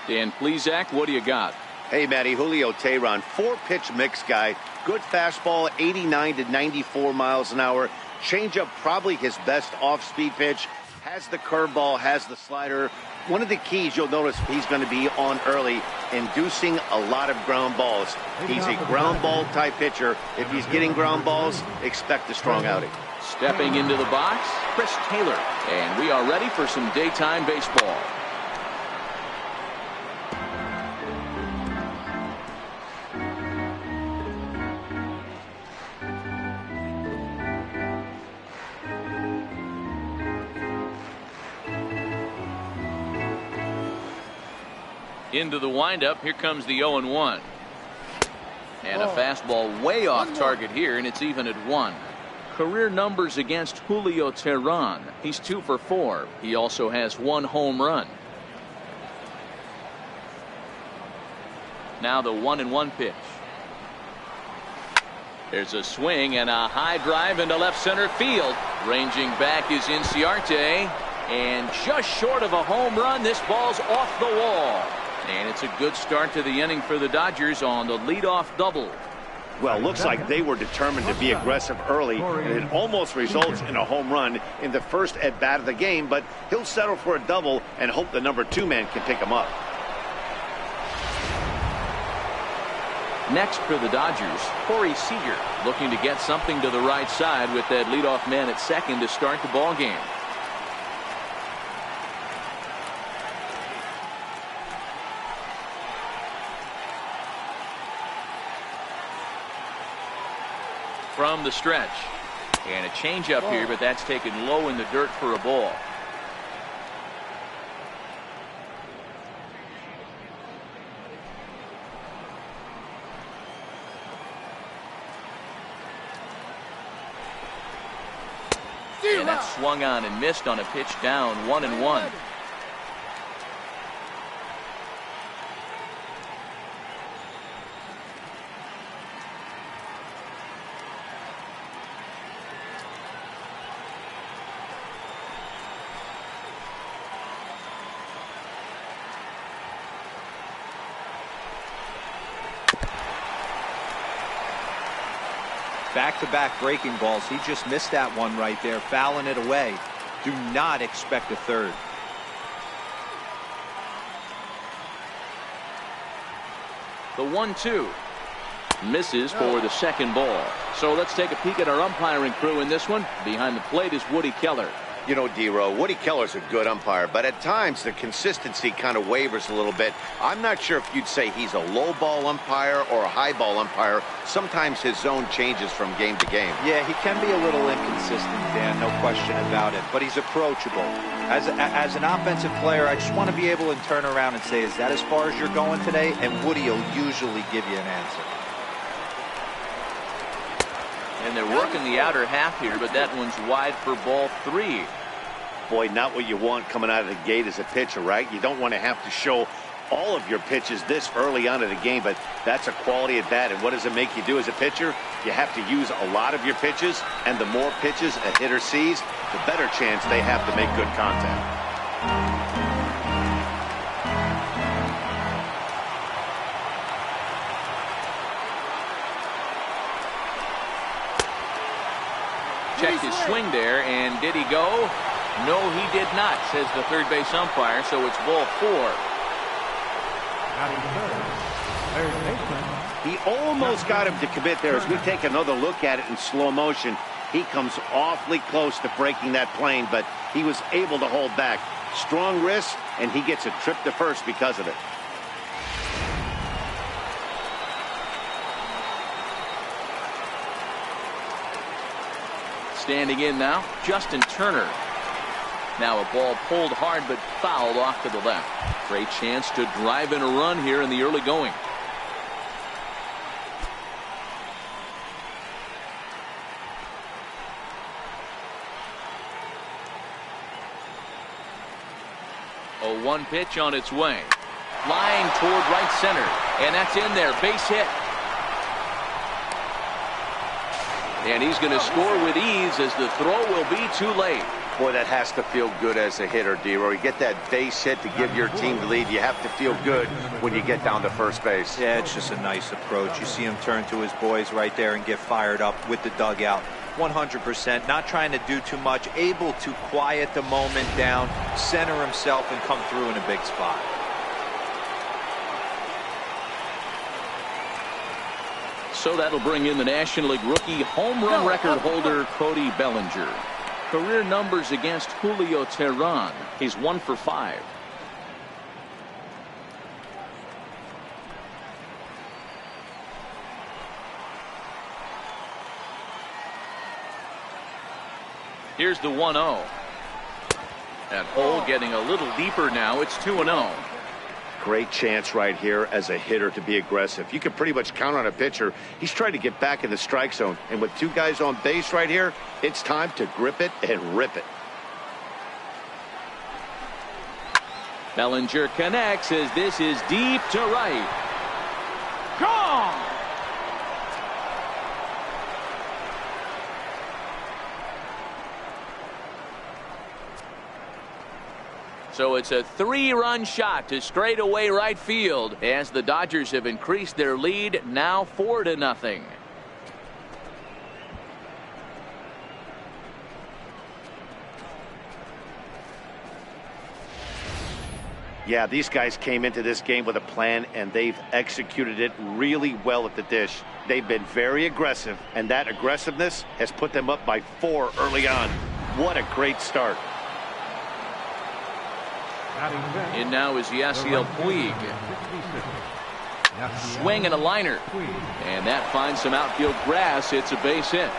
Dan Plesac, what do you got? Hey, Matty, Julio Teheran, 4-pitch mix guy. Good fastball, 89 to 94 miles an hour. Changeup, probably his best off-speed pitch. Has the curveball, has the slider. One of the keys you'll notice he's going to be on early, inducing a lot of ground balls. He's a ground ball type pitcher. If he's getting ground balls, expect a strong outing. Stepping into the box, Chris Taylor. And we are ready for some daytime baseball. Into the windup, here comes the 0-1. And a fastball way off target here, and it's even at 1. Career numbers against Julio Teheran. He's 2 for 4. He also has 1 home run. Now the 1-1 pitch. There's a swing and a high drive into left center field. Ranging back is Inciarte. And just short of a home run, this ball's off the wall. And it's a good start to the inning for the Dodgers on the leadoff double. Well, looks like they were determined to be aggressive early, and it almost results in a home run in the first at-bat of the game, but he'll settle for a double and hope the number 2 man can pick him up. Next for the Dodgers, Corey Seager looking to get something to the right side with that leadoff man at second to start the ball game. From the stretch, and a changeup here, but that's taken low in the dirt for a ball. And that's swung on and missed on a pitch down, 1-1. Back-to-back breaking balls. He just missed that one right there, fouling it away. Do not expect a third. The 1-2 misses for the second ball. So let's take a peek at our umpiring crew in this one. Behind the plate is Woody Keller. You know, D-Row, Woody Keller's a good umpire, but at times the consistency kind of wavers a little bit. I'm not sure if you'd say he's a low ball umpire or a high ball umpire. Sometimes his zone changes from game to game. Yeah, he can be a little inconsistent, Dan, no question about it, but he's approachable. As an offensive player, I just want to be able to turn around and say, is that as far as you're going today? And Woody will usually give you an answer. And they're working the outer half here, but that one's wide for ball 3. Boy, not what you want coming out of the gate as a pitcher, right? You don't want to have to show all of your pitches this early on in the game, but that's a quality at bat. And what does it make you do as a pitcher? You have to use a lot of your pitches, and the more pitches a hitter sees, the better chance they have to make good contact. Checked his swing there, and did he go? No, he did not, says the third base umpire, so it's ball 4. He almost got him to commit there. As we take another look at it in slow motion, he comes awfully close to breaking that plane, but he was able to hold back. Strong wrist, and he gets a trip to first because of it. Standing in now, Justin Turner. Now a ball pulled hard but fouled off to the left. Great chance to drive in a run here in the early going. 1 pitch on its way. Flying toward right center. And that's in there. Base hit. And he's going to score with ease as the throw will be too late. Boy, that has to feel good as a hitter, D-Roy. You get that base hit to give your team the lead. You have to feel good when you get down to first base. Yeah, it's just a nice approach. You see him turn to his boys right there and get fired up with the dugout. 100%, not trying to do too much, able to quiet the moment down, center himself, and come through in a big spot. So that'll bring in the National League rookie home run record holder Cody Bellinger. Career numbers against Julio Teheran. He's 1 for 5. Here's the 1-0. That hole getting a little deeper now. It's 2-0. Great chance right here as a hitter to be aggressive. You can pretty much count on a pitcher. He's trying to get back in the strike zone. And with 2 guys on base right here, it's time to grip it and rip it. Bellinger connects as this is deep to right. Gone! So it's a 3-run shot to straightaway right field as the Dodgers have increased their lead now 4-0. Yeah, these guys came into this game with a plan, and they've executed it really well at the dish. They've been very aggressive, and that aggressiveness has put them up by 4 early on. What a great start. In now is Yasiel Puig. Swing and a liner. And that finds some outfield grass. It's a base hit.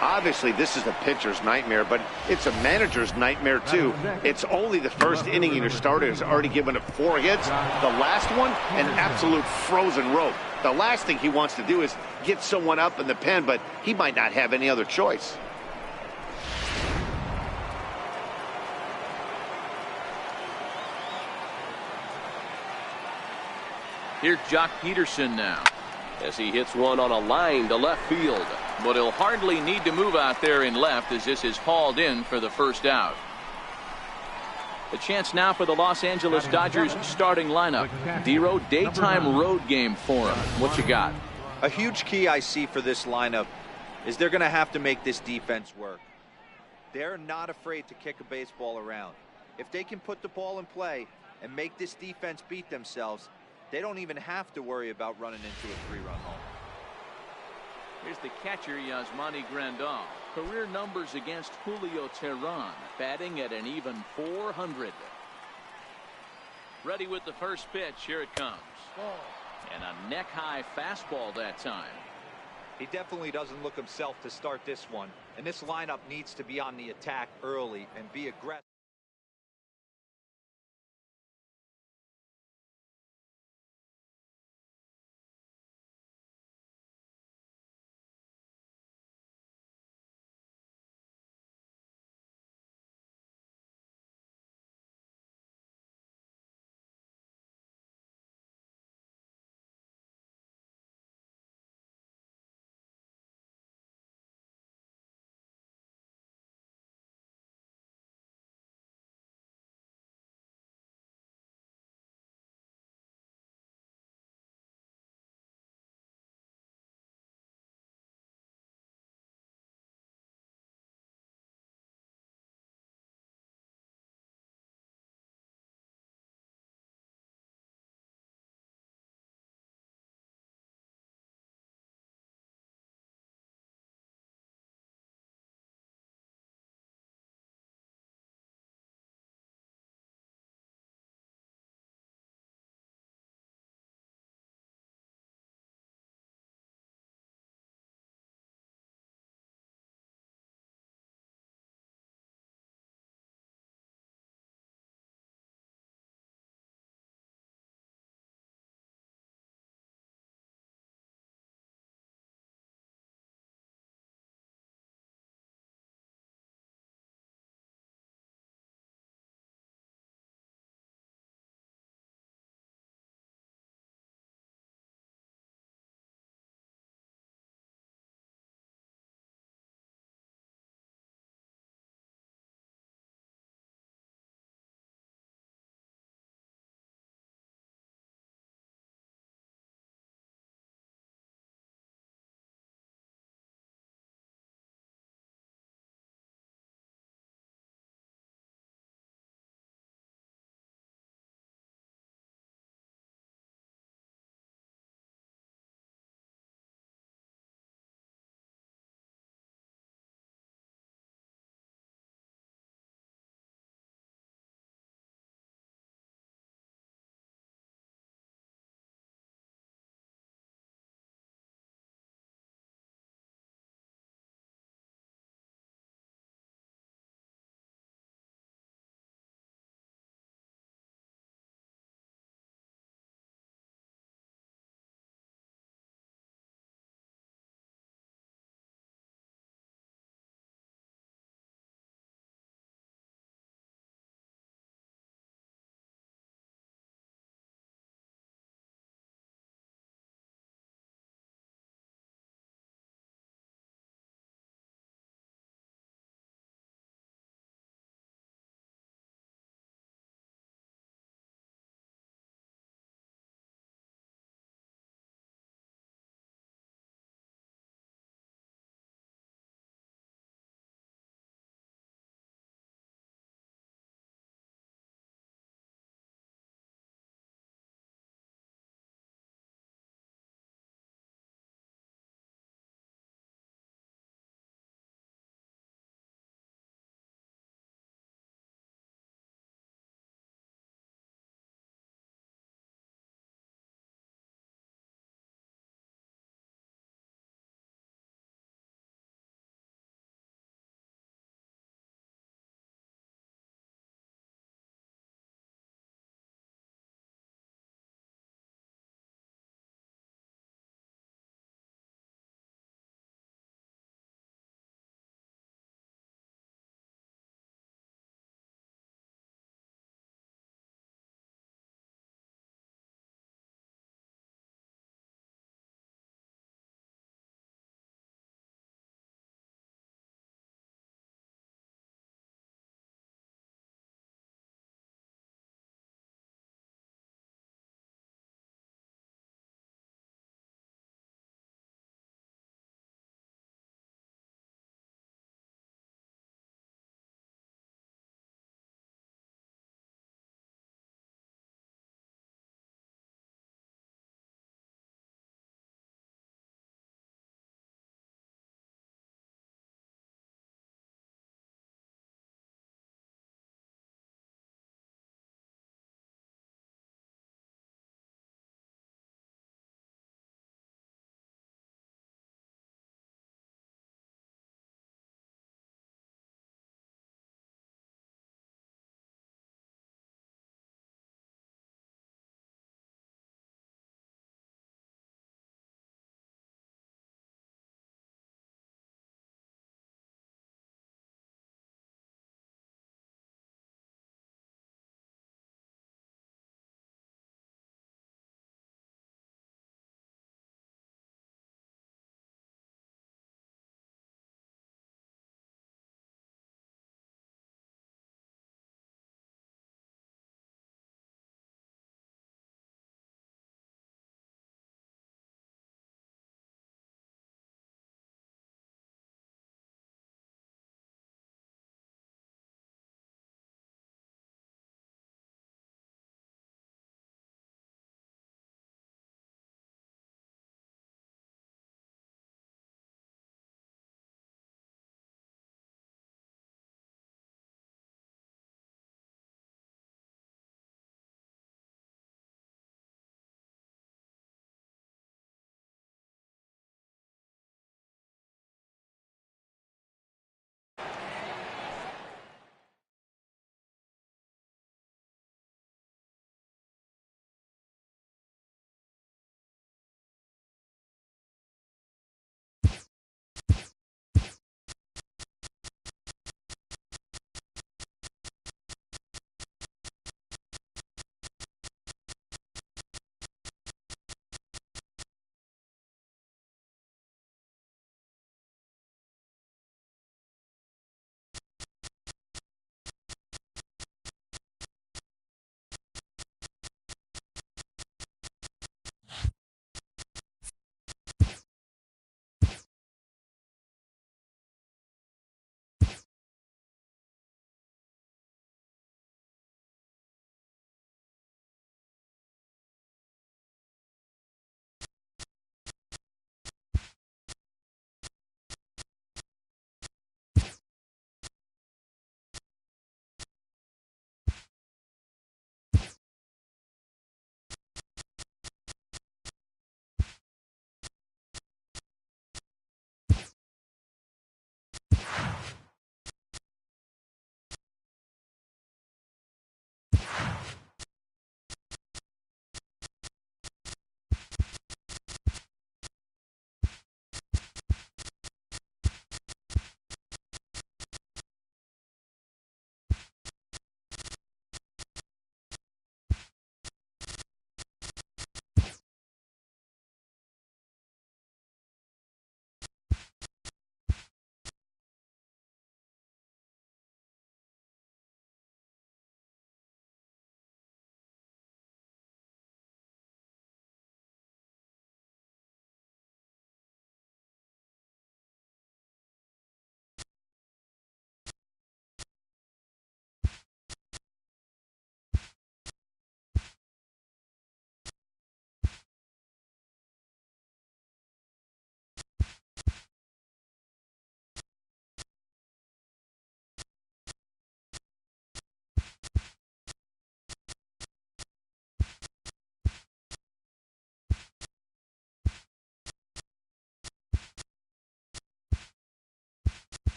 Obviously, this is a pitcher's nightmare, but it's a manager's nightmare, too. It's only the first inning, and your starter has already given up 4 hits. The last one, an absolute frozen rope. The last thing he wants to do is get someone up in the pen, but he might not have any other choice. Here's Jock Peterson now as he hits one on a line to left field. But he'll hardly need to move out there in left as this is hauled in for the first out. The chance now for the Los Angeles Dodgers starting lineup. D-Row, daytime road game for him. What you got? A huge key I see for this lineup is they're going to have to make this defense work. They're not afraid to kick a baseball around. If they can put the ball in play and make this defense beat themselves, they don't even have to worry about running into a 3-run home. Here's the catcher, Yasmani Grandal. Career numbers against Julio Teheran, batting at an even .400. Ready with the first pitch. Here it comes. And a neck-high fastball that time. He definitely doesn't look himself to start this one. And this lineup needs to be on the attack early and be aggressive.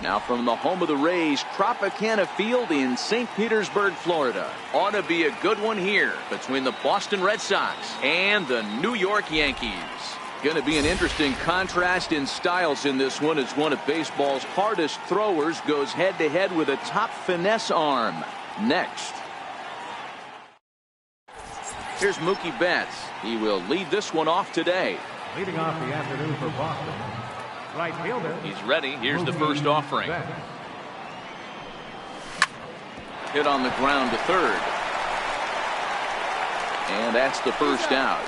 Now from the home of the Rays, Tropicana Field in St. Petersburg, Florida. Ought to be a good one here between the Boston Red Sox and the New York Yankees. Going to be an interesting contrast in styles in this one as one of baseball's hardest throwers goes head-to-head with a top finesse arm. Next. Here's Mookie Betts. He will lead this one off today. Leading off the afternoon for Boston, right fielder. He's ready. Here's the first offering. Betts. Hit on the ground to third. And that's the first out.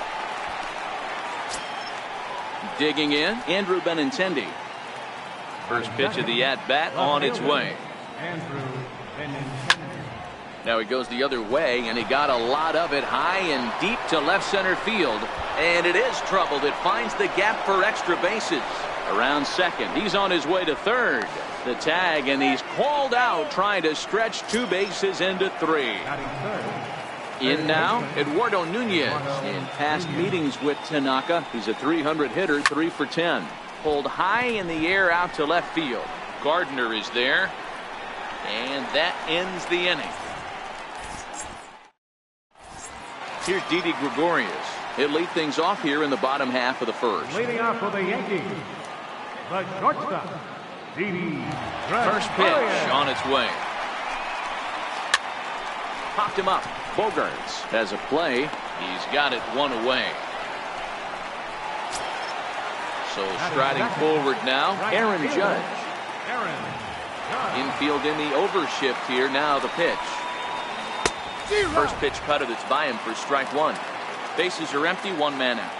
Digging in, Andrew Benintendi. First pitch of the at-bat on its way. Andrew Benintendi. Now he goes the other way, and he got a lot of it high and deep to left center field. And it is troubled. It finds the gap for extra bases. Around second, he's on his way to third. The tag, and he's called out trying to stretch 2 bases into 3. Batting third. In now, Eduardo Nunez. In past meetings with Tanaka, he's a 300 hitter, 3 for 10. Pulled high in the air out to left field. Gardner is there. And that ends the inning. Here's Didi Gregorius. He'll lead things off here in the bottom half of the first. Leading off for the Yankees, the shortstop, geee-mulah2k3's. First pitch on its way. Popped him up. Bogarts has a play. He's got it 1 away. So striding forward now, Aaron Judge. Infield in the overshift here. Now the pitch. First pitch cutter that's by him for strike 1. Bases are empty, 1 man out.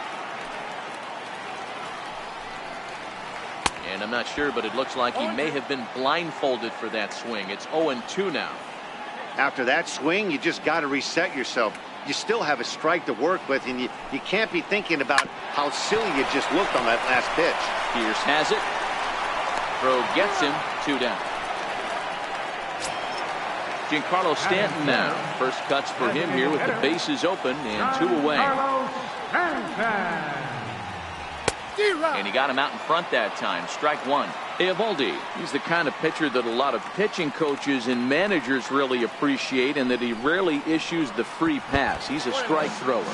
And I'm not sure, but it looks like he may have been blindfolded for that swing. It's 0-2 now. After that swing, you just got to reset yourself. You still have a strike to work with, and you can't be thinking about how silly you just looked on that last pitch. Pierce has it. Throw gets him. 2 down. Giancarlo Stanton now. First cuts for him here with the bases open and 2 away. And he got him out in front that time. Strike 1. Eovaldi, he's the kind of pitcher that a lot of pitching coaches and managers really appreciate, and that he rarely issues the free pass. He's a strike thrower.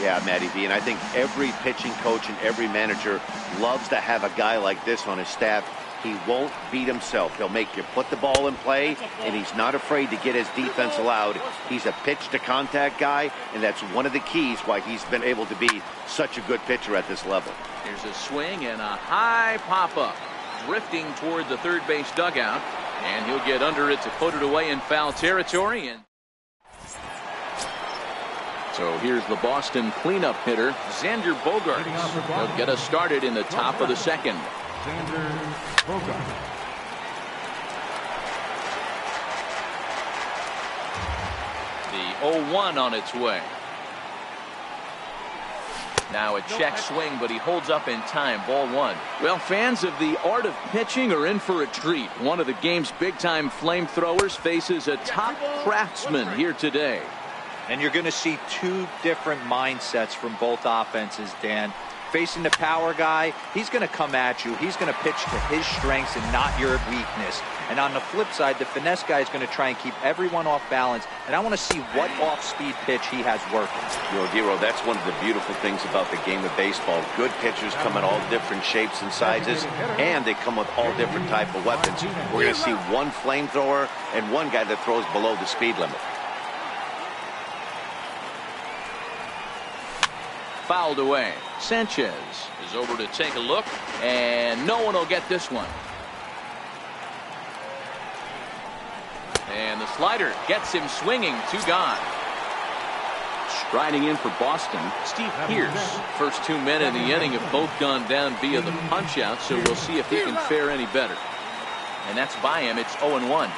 Yeah, Matty B, and I think every pitching coach and every manager loves to have a guy like this on his staff. He won't beat himself. He'll make you put the ball in play, and he's not afraid to get his defense allowed. He's a pitch-to-contact guy, and that's one of the keys why he's been able to be such a good pitcher at this level. Here's a swing and a high pop-up. Drifting toward the third base dugout, and he'll get under it to put it away in foul territory. And so here's the Boston cleanup hitter, Xander Bogaerts. He'll get us started in the top of the second. Xander Bogaerts. The 0-1 on its way. Now a check swing, but he holds up in time. Ball 1. Well, fans of the art of pitching are in for a treat. One of the game's big-time flamethrowers faces a top craftsman here today. And you're going to see 2 different mindsets from both offenses, Dan. Facing the power guy, he's going to come at you. He's going to pitch to his strengths and not your weakness. And on the flip side, the finesse guy is going to try and keep everyone off balance. And I want to see what off-speed pitch he has working. Dero, that's one of the beautiful things about the game of baseball. Good pitchers come in all different shapes and sizes, and they come with all different type of weapons. We're going to see one flamethrower and one guy that throws below the speed limit. Fouled away. Sanchez is over to take a look, and no one will get this one. And the slider gets him swinging. 2 gone. Striding in for Boston, Steve Pierce. First 2 men in the inning have both gone down via the punch-out, so we'll see if he can fare any better. And that's by him. It's 0-1.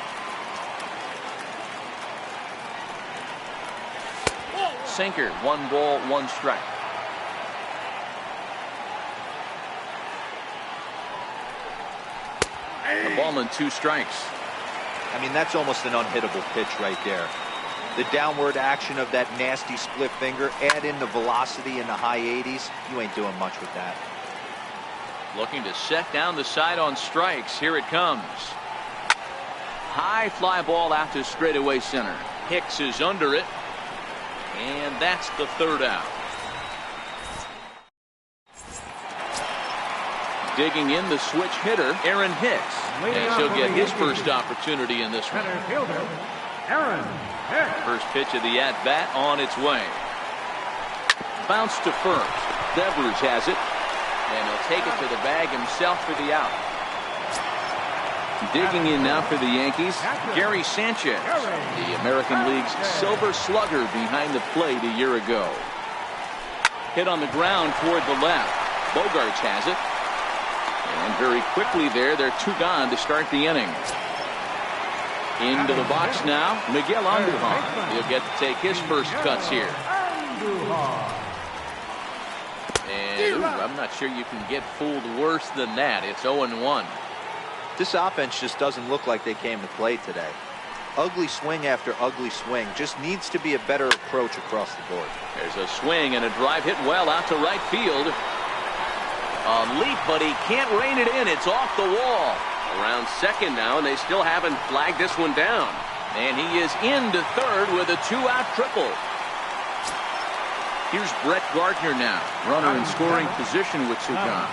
Sinker. 1 ball, 1 strike. A ball and 2 strikes. I mean, that's almost an unhittable pitch right there. The downward action of that nasty split finger, add in the velocity in the high 80s, you ain't doing much with that. Looking to set down the side on strikes. Here it comes. High fly ball out to straightaway center. Hicks is under it. And that's the third out. Digging in the switch hitter, Aaron Hicks. And he'll get his first opportunity in this one. Center fielder, Aaron Hicks. First pitch of the at-bat on its way. Bounce to first. Devers has it. And he'll take it to the bag himself for the out. Digging in now for the Yankees, Gary Sanchez, the American League's Silver Slugger behind the plate a year ago. Hit on the ground toward the left. Bogarts has it. And very quickly there, they're 2 gone to start the inning. Into the box now, Miguel Andujar. He'll get to take his first cuts here. And I'm not sure you can get fooled worse than that. It's 0-1. This offense just doesn't look like they came to play today. Ugly swing after ugly swing. Just needs to be a better approach across the board. There's a swing and a drive hit well out to right field. A leap, but he can't rein it in. It's off the wall. Around second now, and they still haven't flagged this one down. And he is into third with a 2-out triple. Here's Brett Gardner now. Runner in scoring position with 2 gone.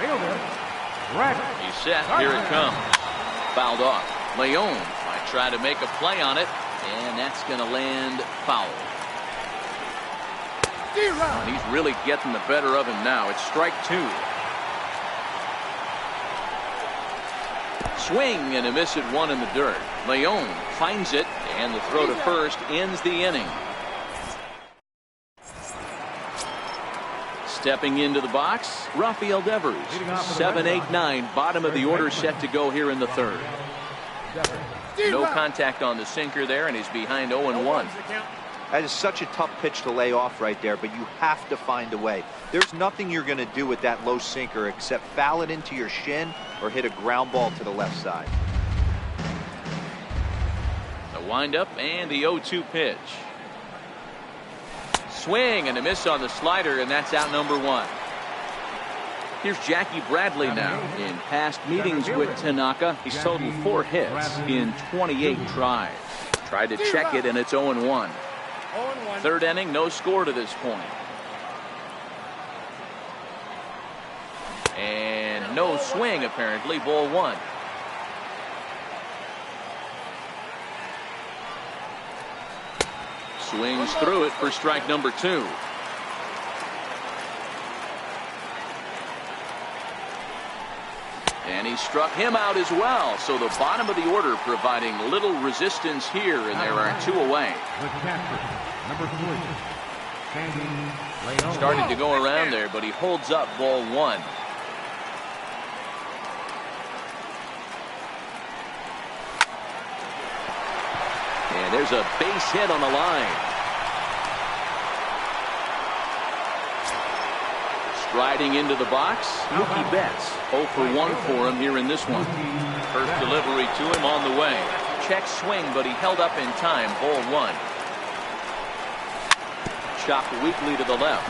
He's set. Here it comes. Fouled off. Leon might try to make a play on it, and that's going to land foul. He's really getting the better of him now. It's strike 2. Swing and a miss at 1 in the dirt. Leon finds it, and the throw to first ends the inning. Stepping into the box, Rafael Devers. 7, 8, 9, bottom of the order set to go here in the third. No contact on the sinker there, and he's behind 0-1. That is such a tough pitch to lay off right there, but you have to find a way. There's nothing you're going to do with that low sinker except foul it into your shin or hit a ground ball to the left side. The windup and the 0-2 pitch. Swing and a miss on the slider, and that's out number 1. Here's Jackie Bradley now. In past meetings with Tanaka, he's totaled 4 hits in 28 tries. Tried to check it, and it's 0-1. Third inning, no score to this point. And no swing, apparently. Ball 1. Swings through it for strike number 2. And he struck him out as well. So the bottom of the order providing little resistance here, and there are 2 away. Started to go around there, but he holds up ball 1. And there's a base hit on the line. Striding into the box, Mookie Betts. 0 for 1 for him here in this one. First delivery to him on the way. Check swing, but he held up in time. Ball 1. Chopped weakly to the left.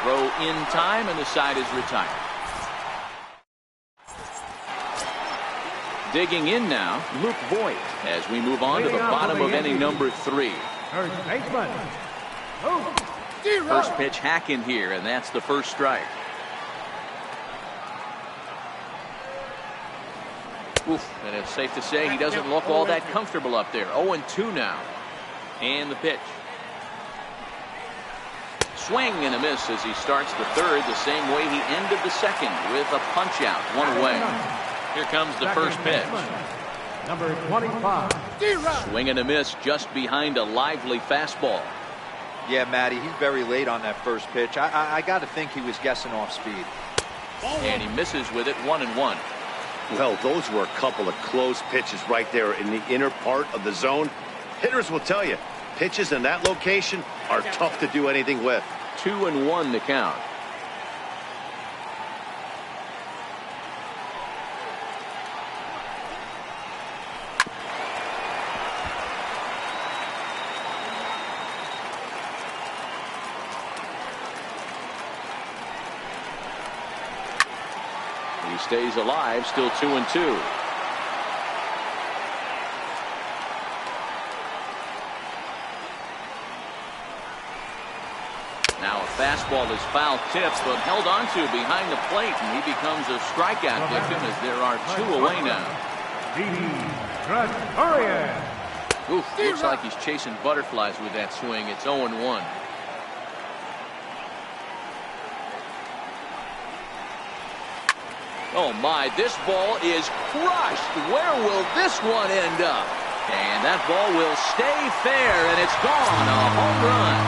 Throw in time, and the side is retired. Digging in now, Luke Voigt, as we move on to the bottom of inning number 3. First pitch hack in here, and that's the first strike. Oof, and it's safe to say he doesn't look all that comfortable up there. 0-2 now. And the pitch. Swing and a miss as he starts the third the same way he ended the second, with a punch out, 1 away. Here comes the first pitch. Number 25. Swing and a miss just behind a lively fastball. Yeah, Matty, he's very late on that first pitch. I got to think he was guessing off speed. And he misses with it, 1-1. Well, those were a couple of close pitches right there in the inner part of the zone. Hitters will tell you, pitches in that location are tough to do anything with. 2-1 to count. He stays alive, still 2-2. fastball is foul tipped, but held onto behind the plate, and he becomes a strikeout victim as there are 2 away now. Oof, looks like he's chasing butterflies with that swing. It's 0-1. Oh my, this ball is crushed. Where will this one end up? And that ball will stay fair, and it's gone. A home run.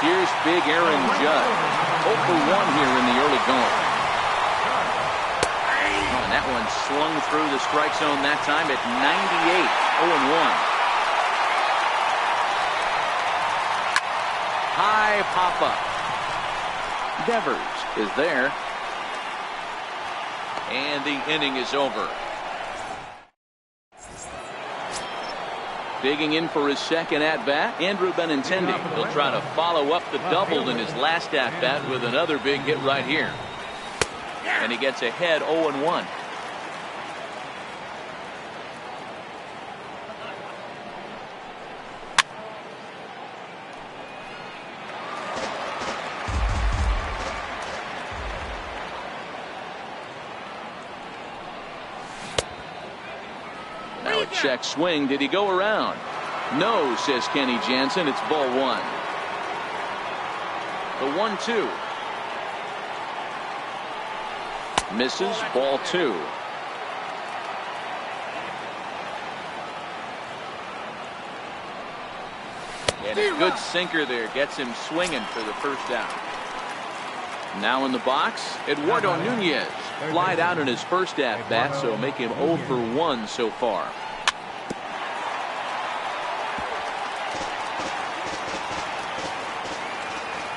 Here's big Aaron Judge. 0 for 1 here in the early going. Oh, and that one slung through the strike zone that time at 98. 0-1. High pop-up. Devers is there. And the inning is over. Digging in for his second at-bat, Andrew Benintendi. He'll try to follow up the double in his last at-bat with another big hit right here. And he gets ahead 0-1. Check swing. Did he go around? No, says Kenny Jansen. It's ball 1. The 1-2. Misses. Ball 2. And a good sinker there gets him swinging for the first out. Now in the box, Eduardo Nunez. Flied out in his first at-bat, so make him 0 for 1 so far.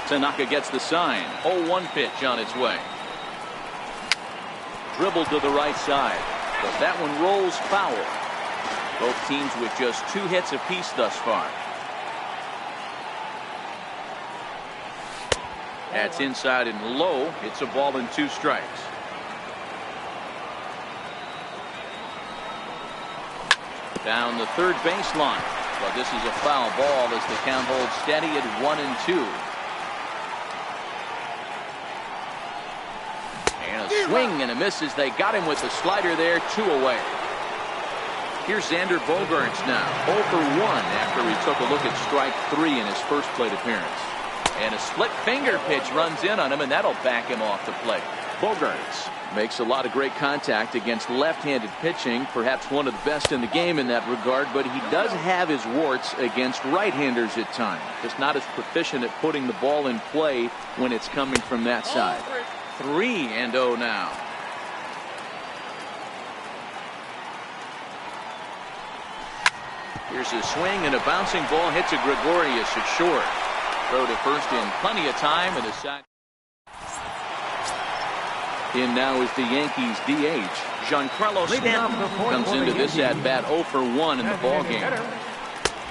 Tanaka gets the sign. 0-1 pitch on its way. Dribbled to the right side, but that one rolls foul. Both teams with just 2 hits apiece thus far. That's inside and low. It's a ball and 2 strikes. Down the third baseline. But this is a foul ball as the count holds steady at 1-2. Swing and a miss as they got him with the slider there. 2 away. Here's Xander Bogaerts now. 0 for 1 after he took a look at strike 3 in his first plate appearance. And a split finger pitch runs in on him, and that'll back him off the plate. Bogaerts makes a lot of great contact against left-handed pitching. Perhaps one of the best in the game in that regard, but he does have his warts against right-handers at times. Just not as proficient at putting the ball in play when it's coming from that side. 3-0 now. Here's a swing and a bouncing ball hits a Gregorius at short. Throw to first in plenty of time, and a sack. In now is the Yankees DH. Giancarlo Stanton comes into this at bat 0 for 1 in the ballgame.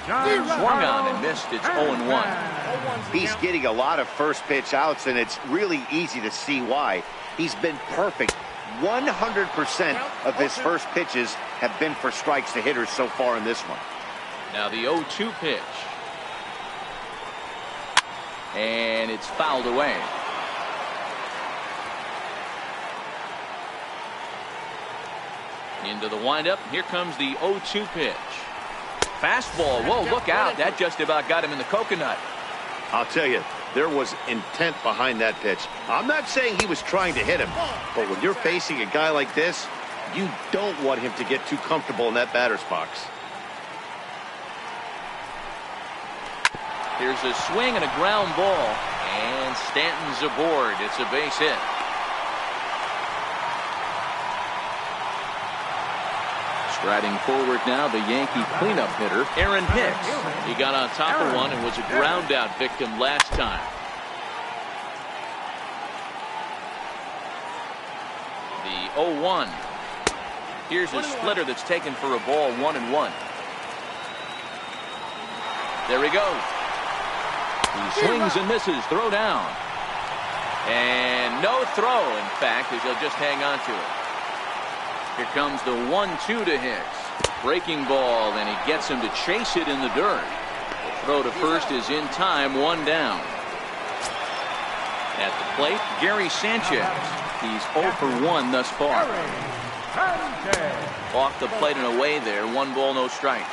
Swung on and missed. It's 0-1. He's getting a lot of first pitch outs, and it's really easy to see why. He's been perfect. 100% of his first pitches have been for strikes to hitters so far in this one. Now the 0-2 pitch. And it's fouled away. Into the windup. Here comes the 0-2 pitch. Fastball. Whoa, look out. That just about got him in the coconut. I'll tell you, there was intent behind that pitch. I'm not saying he was trying to hit him, but when you're facing a guy like this, you don't want him to get too comfortable in that batter's box. Here's a swing and a ground ball, and Stanton's aboard. It's a base hit. Striding forward now, the Yankee cleanup hitter, Aaron Hicks. He got on top of one and was a ground out victim last time. The 0-1. Here's a splitter that's taken for a ball, 1-1. There he goes. He swings and misses. Throw down. And no throw, in fact, as he'll just hang on to it. Here comes the 1-2 to Hicks. Breaking ball, and he gets him to chase it in the dirt. The throw to first is in time, 1 down. At the plate, Gary Sanchez. He's 0 for 1 thus far. Off the plate and away there. 1 ball, no strikes.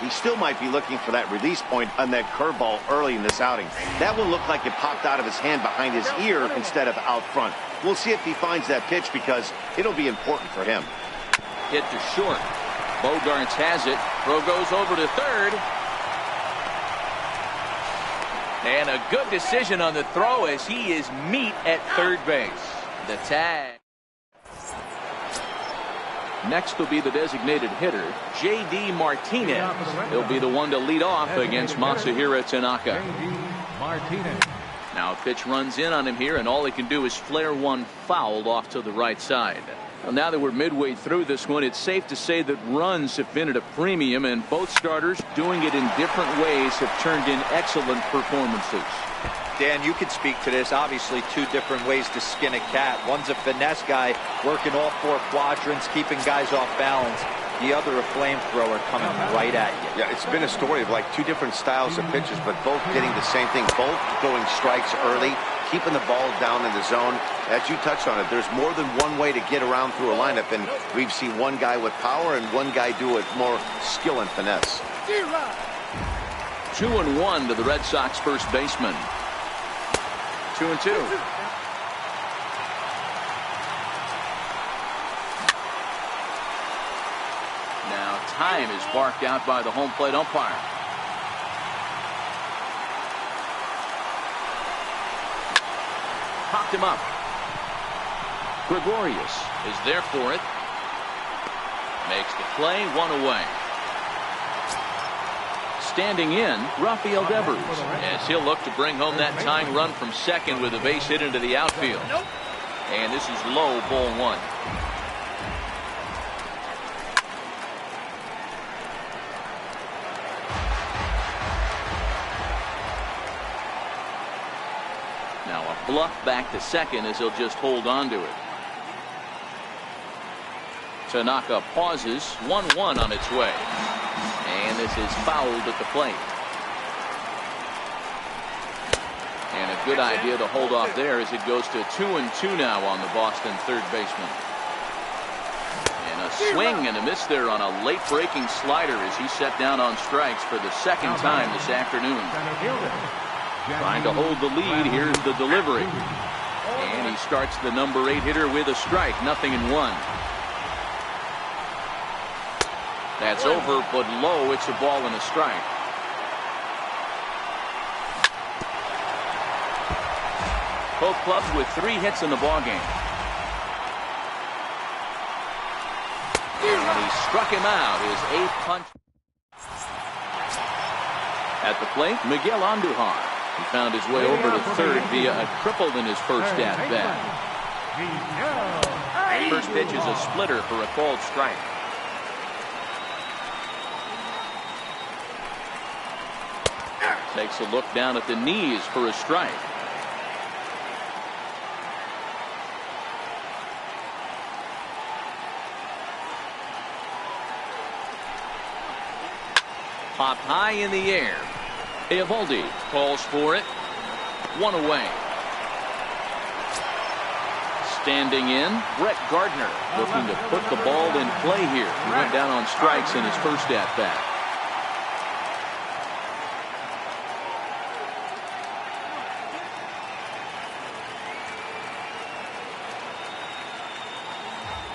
He still might be looking for that release point on that curveball early in this outing. That will look like it popped out of his hand behind his ear instead of out front. We'll see if he finds that pitch because it'll be important for him. Hit to short. Bogarts has it. Throw goes over to third. And a good decision on the throw as he is meat at third base. The tag. Next will be the designated hitter, J.D. Martinez. He'll be the one to lead off against Masahiro Tanaka. Now a pitch runs in on him here, and all he can do is flare one foul off to the right side. Well, now that we're midway through this one, it's safe to say that runs have been at a premium, and both starters, doing it in different ways, have turned in excellent performances. Dan, you can speak to this. Obviously, 2 different ways to skin a cat. One's a finesse guy, working all 4 quadrants, keeping guys off balance. The other, a flamethrower coming right at you. Yeah, it's been a story of like 2 different styles of pitches, but both getting the same thing. Both going strikes early, keeping the ball down in the zone. As you touched on it, there's more than one way to get around through a lineup, and we've seen one guy with power and one guy do it more skill and finesse. 2-1 to the Red Sox first baseman. 2-2. Now time is barked out by the home plate umpire. Popped him up. Gregorius is there for it. Makes the play, 1 away. Standing in, Rafael Devers, as he'll look to bring home that tying run from second with a base hit into the outfield. And this is low, ball 1. Now a bluff back to second as he'll just hold on to it. Tanaka pauses, 1-1 on its way. And this is fouled at the plate. And a good idea to hold off there as it goes to 2-2 now on the Boston third baseman. And a swing and a miss there on a late breaking slider as he set down on strikes for the second time this afternoon. Trying to hold the lead. Here's the delivery. And he starts the number 8 hitter with a strike. 0-1. That's over, but low. It's a ball and a strike. Both clubs with 3 hits in the ballgame. And he struck him out. His 8th punch. At the plate, Miguel Andujar. He found his way over to third via a triple in his first at-bat. First pitch is a splitter for a called strike. Takes a look down at the knees for a strike. Popped high in the air. Eovaldi calls for it. 1 away. Standing in, Brett Gardner looking to put the ball in play here. He went down on strikes in his first at-bat.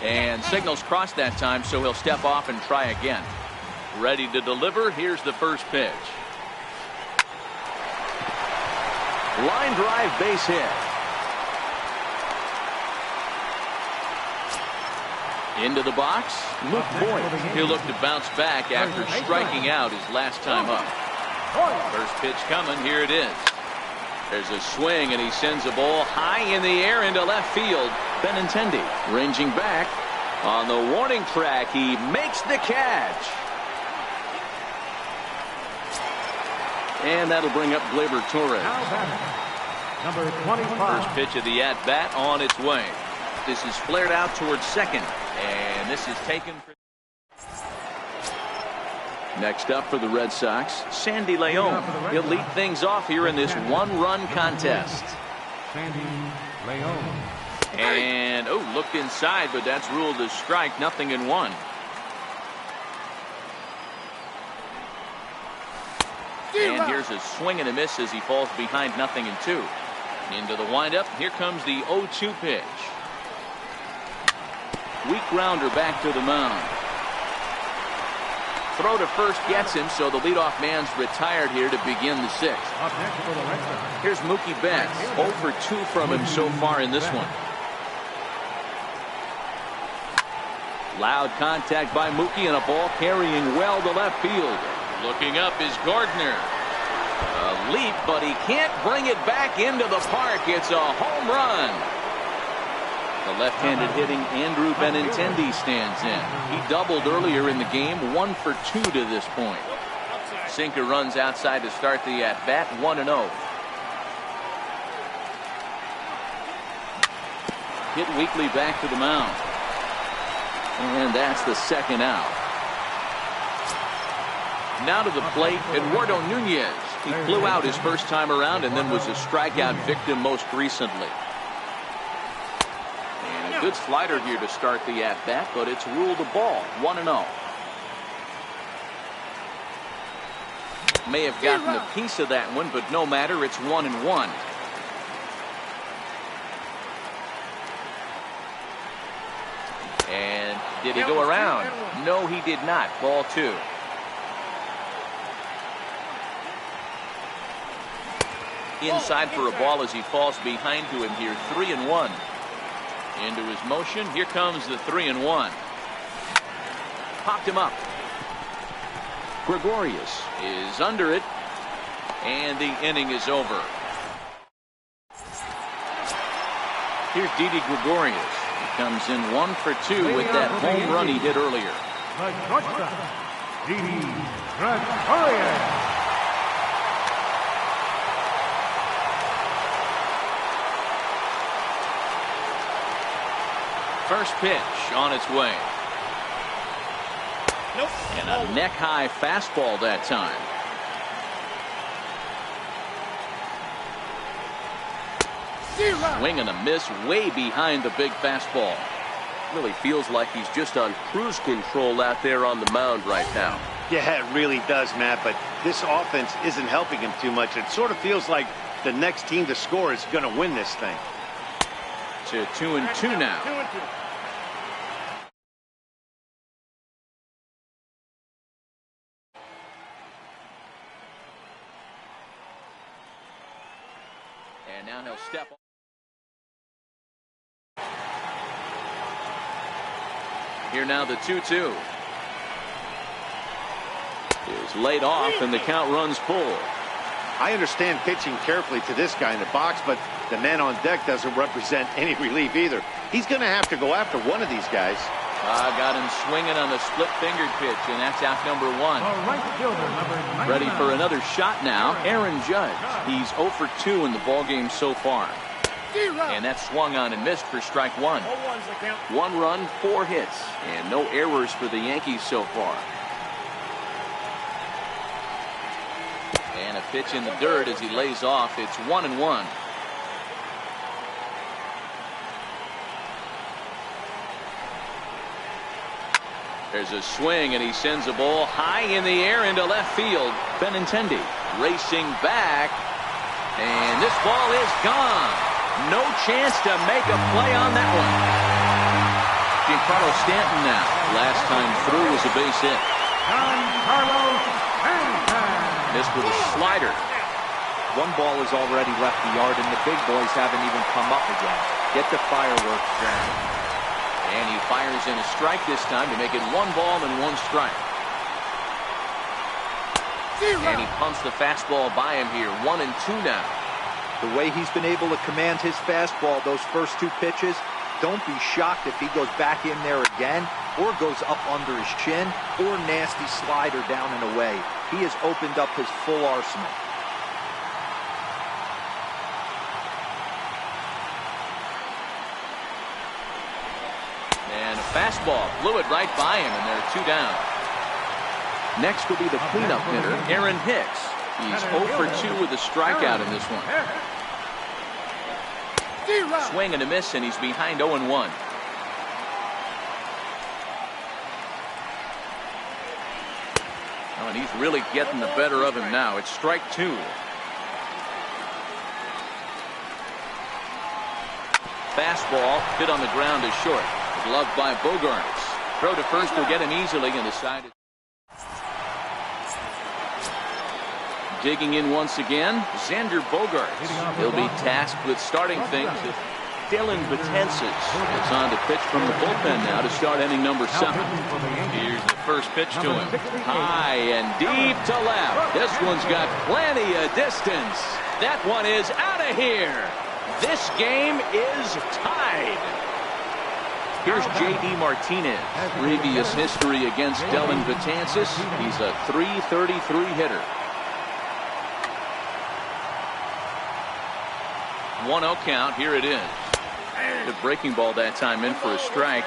And signals crossed that time, so he'll step off and try again. Ready to deliver. Here's the first pitch. Line drive, base hit. Into the box, Luke Boyd. He'll look to bounce back after striking out his last time up. First pitch coming. Here it is. There's a swing, and he sends a ball high in the air into left field. Benintendi ranging back on the warning track. He makes the catch. And that'll bring up Gleyber Torres. Number 25. First pitch of the at-bat on its way. This is flared out towards second. And this is taken for... Next up for the Red Sox, Sandy León. He'll lead things off here in this 1-run contest. And, oh, looked inside, but that's ruled a strike, 0-1. And here's a swing and a miss as he falls behind 0-2. Into the windup, here comes the 0-2 pitch. Weak grounder back to the mound. Throw to first gets him, so the leadoff man's retired here to begin the sixth. Here's Mookie Betts, 0 for 2 from him so far in this one. Loud contact by Mookie and a ball carrying well to left field. Looking up is Gardner. A leap, but he can't bring it back into the park. It's a home run. The left-handed hitting Andrew Benintendi stands in. He doubled earlier in the game, 1 for 2 to this point. Sinker runs outside to start the at-bat, 1-0. Hit Weekly back to the mound. And that's the second out. Now to the plate, Eduardo Nunez. He flew out his first time around and then was a strikeout victim most recently. And a good slider here to start the at-bat, but it's ruled a ball, 1-0. May have gotten a piece of that one, but no matter, it's 1-1. And did he go around? No, he did not. Ball 2. Inside for a ball as he falls behind to him here. 3-1. Into his motion. Here comes the 3-1. Popped him up. Gregorius is under it. And the inning is over. Here's Didi Gregorius. He comes in 1 for 2 with that home run he hit earlier. Didi Gregorius. First pitch on its way. And a neck-high fastball that time. Swing and a miss way behind the big fastball. Really feels like he's just on cruise control out there on the mound right now. Yeah, it really does, Matt, but this offense isn't helping him too much. It sort of feels like the next team to score is going to win this thing. To 2-2 now. And now he'll step up. Here now the 2-2. Is laid off and the count runs full. I understand pitching carefully to this guy in the box, but the man on deck doesn't represent any relief either. He's going to have to go after one of these guys. Got him swinging on the split-fingered pitch, and that's out number 1. Ready for another shot now, Aaron Judge. He's 0 for 2 in the ballgame so far. And that's swung on and missed for strike 1. 1 run, 4 hits, and no errors for the Yankees so far. And a pitch in the dirt as he lays off. It's 1-1. There's a swing, and he sends a ball high in the air into left field. Benintendi racing back, and this ball is gone. No chance to make a play on that one. Giancarlo Stanton now. Last time through was a base hit. Missed with a slider. 1 ball has already left the yard, and the big boys haven't even come up again. Get the fireworks going. And he fires in a strike this time to make it 1 ball and 1 strike. And he pumps the fastball by him here. 1-2 now. The way he's been able to command his fastball those first 2 pitches, don't be shocked if he goes back in there again or goes up under his chin or nasty slider down and away. He has opened up his full arsenal. And a fastball blew it right by him, and there are 2 down. Next will be the cleanup hitter, Aaron Hicks. He's 0 for 2 with a strikeout in this one. Swing and a miss, and he's behind 0-1. Oh, and he's really getting the better of him now. It's strike 2. Fastball hit on the ground is short. Gloved by Bogarts. Throw to first will get him easily, and the side is digging in once again. Xander Bogarts. He'll be tasked with starting things. Dylan Betances is on to pitch from the bullpen now to start inning number 7. Here's the first pitch to him. High and deep to left. This one's got plenty of distance. That one is out of here. This game is tied. Here's J.D. Martinez. Previous history against Dylan Betances. He's a .333 hitter. 1-0 count. Here it is. The breaking ball that time in for a strike.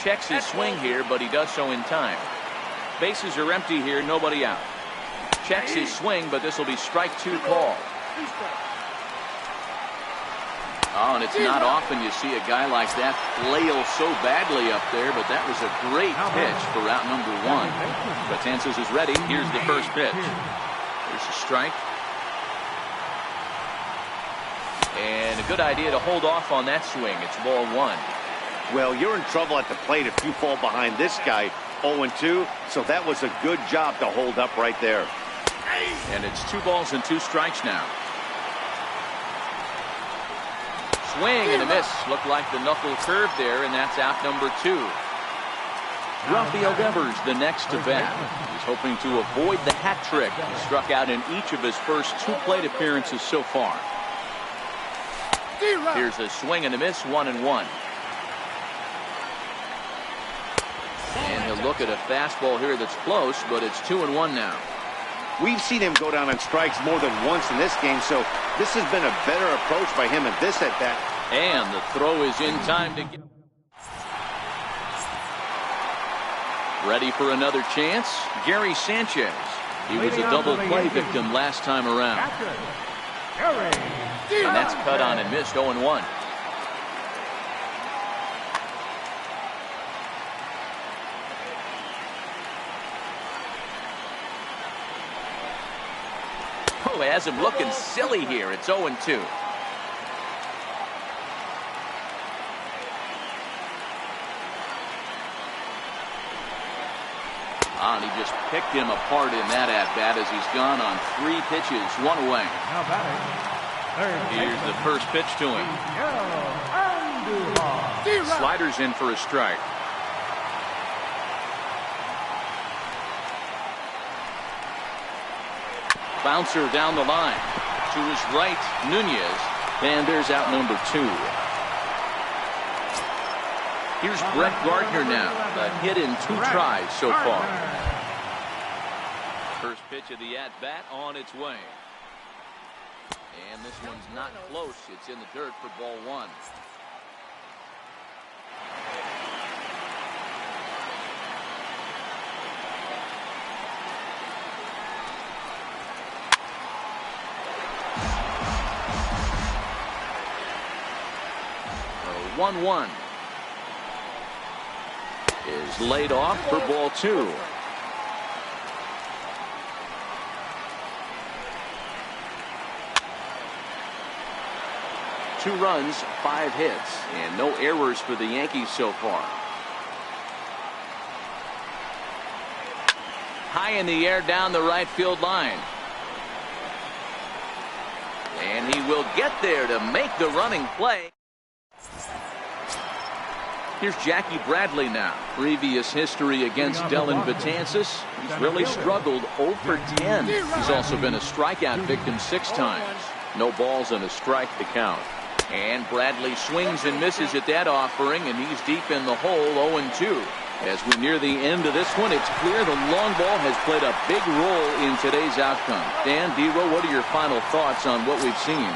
Checks his swing here, but he does so in time. Bases are empty here, nobody out. Checks his swing, but this will be strike 2 call. Oh, and it's not often you see a guy like that flail so badly up there, but that was a great pitch for route number 1. Betances is ready. Here's the first pitch. Here's a strike. And a good idea to hold off on that swing. It's ball 1. Well, you're in trouble at the plate if you fall behind this guy 0-2, so that was a good job to hold up right there. And it's 2 balls and 2 strikes now. Swing and a miss. Looked like the knuckle curve there, and that's out number 2. Rafael Devers the next to bat. He's hoping to avoid the hat trick. He struck out in each of his first 2 plate appearances so far. Here's a swing and a miss, 1-1. And he'll look at a fastball here that's close, but it's 2-1 now. We've seen him go down on strikes more than once in this game, so this has been a better approach by him at this at-bat. And the throw is in time to get. Ready for another chance? Gary Sanchez. He was a double play victim last time around. And that's cut on and missed, 0-1. Oh, has him looking silly here. It's 0-2. And he just picked him apart in that at-bat as he's gone on 3 pitches, 1 away. Here's the first pitch to him. Sliders in for a strike. Bouncer down the line. To his right, Nunez. And there's out number 2. Here's Brett Gardner now. A hit in 2 tries so far. First pitch of the at-bat on its way. And this one's not close. It's in the dirt for ball 1. So 1-1 is laid off for ball 2. Two runs, 5 hits, and no errors for the Yankees so far. High in the air down the right field line. And he will get there to make the running play. Here's Jackie Bradley now. Previous history against Dylan Betances. He's really struggled 0 for 10. He's also been a strikeout victim 6 times. No balls and a strike to count. And Bradley swings and misses at that offering, and he's deep in the hole, 0-2. As we near the end of this one, it's clear the long ball has played a big role in today's outcome. Dan, D-Row, what are your final thoughts on what we've seen?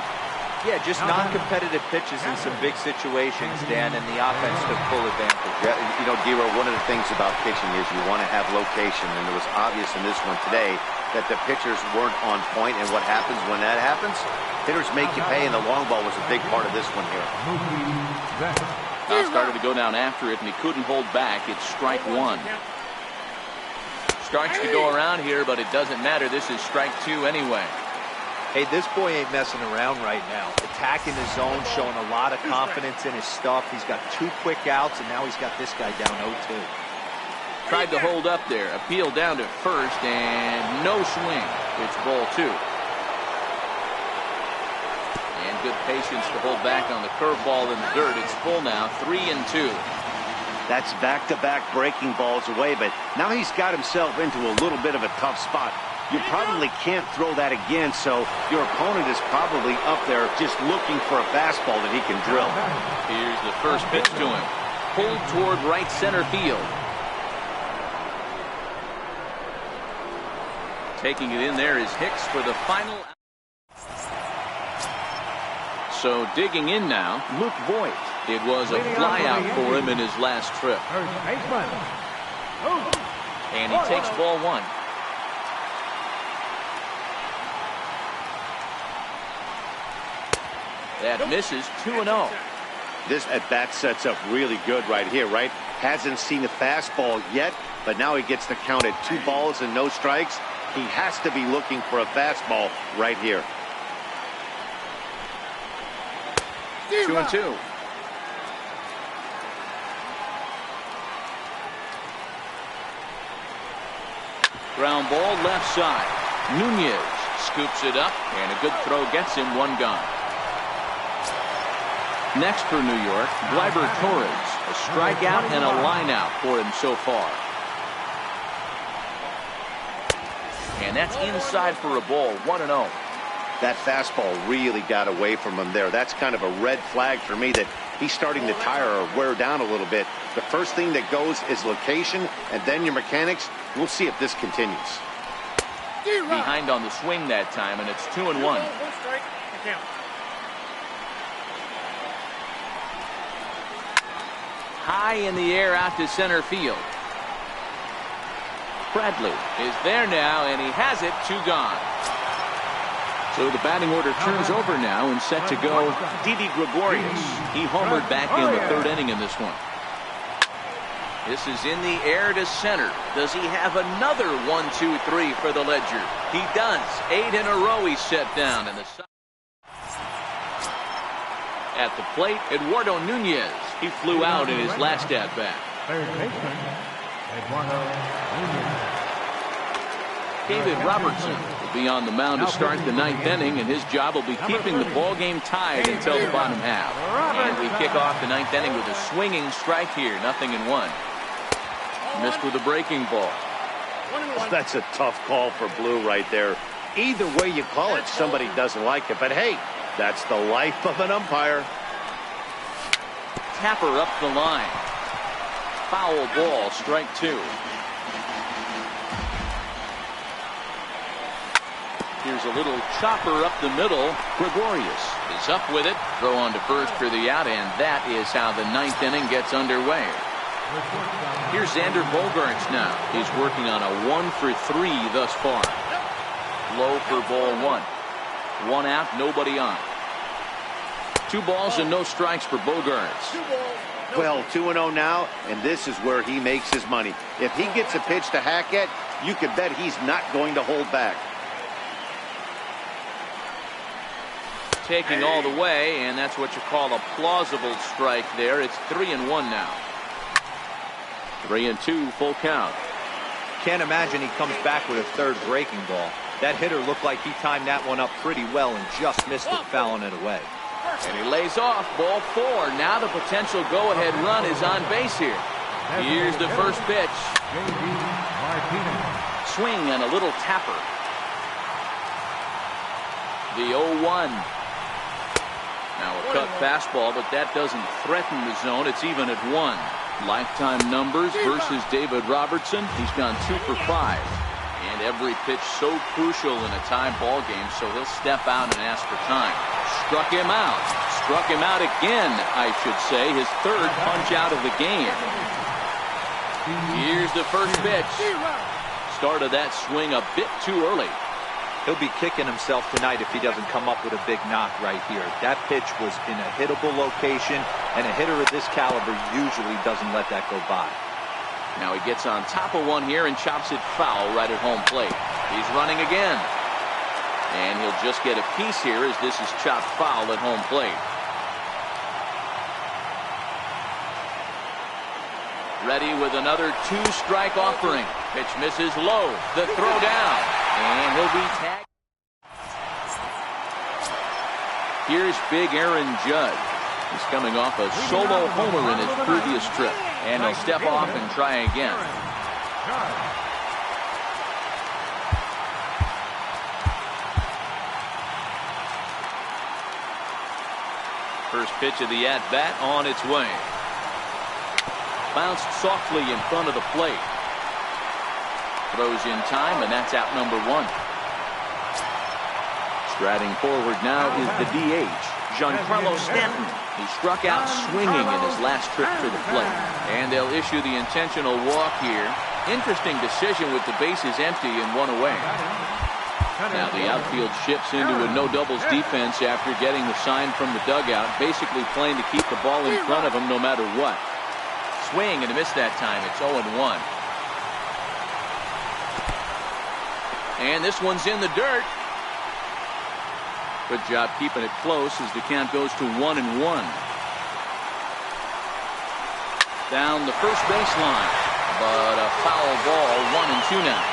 Yeah, just non-competitive pitches in some big situations, Dan, and the offense took full advantage. Yeah, you know, D-Row, one of the things about pitching is you want to have location, and it was obvious in this one today that the pitchers weren't on point, and what happens when that happens? Hitters make you pay, and the long ball was a big part of this one here. Now started to go down after it, and he couldn't hold back. It's strike one. Strikes to go around here, but it doesn't matter. This is strike two anyway. Hey, this boy ain't messing around right now. Attacking the zone, showing a lot of confidence in his stuff. He's got 2 quick outs, and now he's got this guy down 0-2. Tried to hold up there. Appeal down to first, and no swing. It's ball 2. And good patience to hold back on the curveball in the dirt. It's full now, 3-2. That's back-to-back breaking balls away, but now he's got himself into a little bit of a tough spot. You probably can't throw that again, so your opponent is probably up there just looking for a fastball that he can drill. Here's the first pitch to him. Pulled toward right center field. Taking it in there is Hicks for the final. So digging in now, Luke Voigt. It was a flyout for him in his last trip. And he takes ball 1. That misses, 2-0. This at-bat sets up really good right here, right? Hasn't seen a fastball yet, but now he gets the count at 2 balls and no strikes. He has to be looking for a fastball right here. 2-2. Ground ball left side. Nunez scoops it up, and a good throw gets him 1 gone. Next for New York, Gleyber Torres. A strikeout and a lineout for him so far. And that's inside for a ball, 1-0. That fastball really got away from him there. That's kind of a red flag for me that he's starting to tire or wear down a little bit. The first thing that goes is location, and then your mechanics. We'll see if this continues. Behind on the swing that time, and it's 2-1. High in the air out to center field. Bradley is there now, and he has it, 2 gone. So the batting order turns over now and set to go. Didi Gregorius. He homered back in the 3rd inning in this one. This is in the air to center. Does he have another 1-2-3 for the Ledger? He does. 8 in a row he's set down. And at the plate, Eduardo Nunez. He flew out in his last at-bat. Third baseman, Eduardo Nunez. David Robertson will be on the mound to start the 9th inning, and his job will be keeping the ball game tied until the bottom half. And we kick off the 9th inning with a swinging strike here, 0-1. Missed with a breaking ball. That's a tough call for Blue right there. Either way you call it, somebody doesn't like it. But hey, that's the life of an umpire. Tapper up the line. Foul ball, strike 2. Here's a little chopper up the middle. Gregorius is up with it. Throw on to first for the out, and that is how the 9th inning gets underway. Here's Xander Bogaerts now. He's working on a 1-for-3 thus far. Low for ball 1. 1 out, nobody on. 2 balls and no strikes for Bogaerts. Well, 2-0 now, and this is where he makes his money. If he gets a pitch to hack at, you could bet he's not going to hold back. Taking all the way, and that's what you call a plausible strike there. It's 3-1 now. 3-2, full count. Can't imagine he comes back with a 3rd breaking ball. That hitter looked like he timed that one up pretty well and just missed it, fouling it away. And he lays off, ball 4. Now the potential go-ahead run is on base here. Here's the first pitch. Swing and a little tapper. The 0-1. Now a cut fastball, but that doesn't threaten the zone. It's even at 1. Lifetime numbers versus David Robertson. He's gone 2 for 5. And every pitch so crucial in a tie ball game, so he'll step out and ask for time. Struck him out. Struck him out again, I should say. His 3rd punch out of the game. Here's the first pitch. Started that swing a bit too early. He'll be kicking himself tonight if he doesn't come up with a big knock right here. That pitch was in a hittable location, and a hitter of this caliber usually doesn't let that go by. Now he gets on top of one here and chops it foul right at home plate. He's running again. And he'll just get a piece here as this is chopped foul at home plate. Ready with another 2-strike offering. Pitch misses low. The throw down. And he'll be tagged. Here's big Aaron Judge. He's coming off a solo homer in his previous trip. And he'll step off and try again. First pitch of the at-bat on its way. Bounced softly in front of the plate. Throws in time, and that's out number 1. Striding forward now is the DH, Giancarlo Stanton. He struck out swinging in his last trip to the plate. And they'll issue the intentional walk here. Interesting decision with the bases empty and 1 away. Now the outfield shifts into a no-doubles defense after getting the sign from the dugout, basically playing to keep the ball in front of him no matter what. Swing and a miss that time. It's 0-1. And this one's in the dirt. Good job keeping it close as the count goes to 1-1. Down the first baseline, but a foul ball. 1-2 now.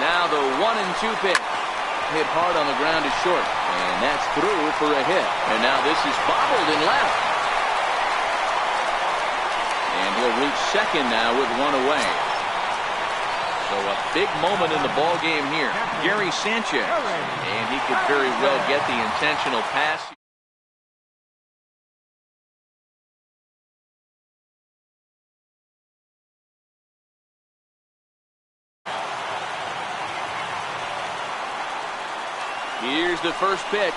Now the 1-2 pitch. Hit hard on the ground is short, and that's through for a hit. And now this is bobbled in left. And he'll reach second now with 1 away. So a big moment in the ball game here. Gary Sanchez, and he could very well get the intentional pass. Here's the first pitch.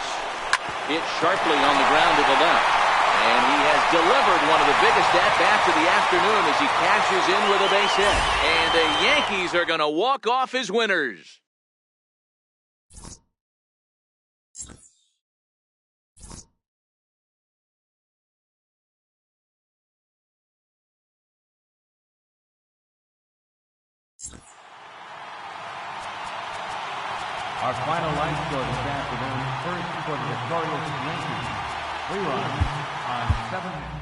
Hit sharply on the ground to the left. And he has delivered one of the biggest at-bats of the afternoon as he cashes in with a base hit. And the Yankees are going to walk off as winners. Our final line score this afternoon, first for the victorious Yankees. 3 runs on 7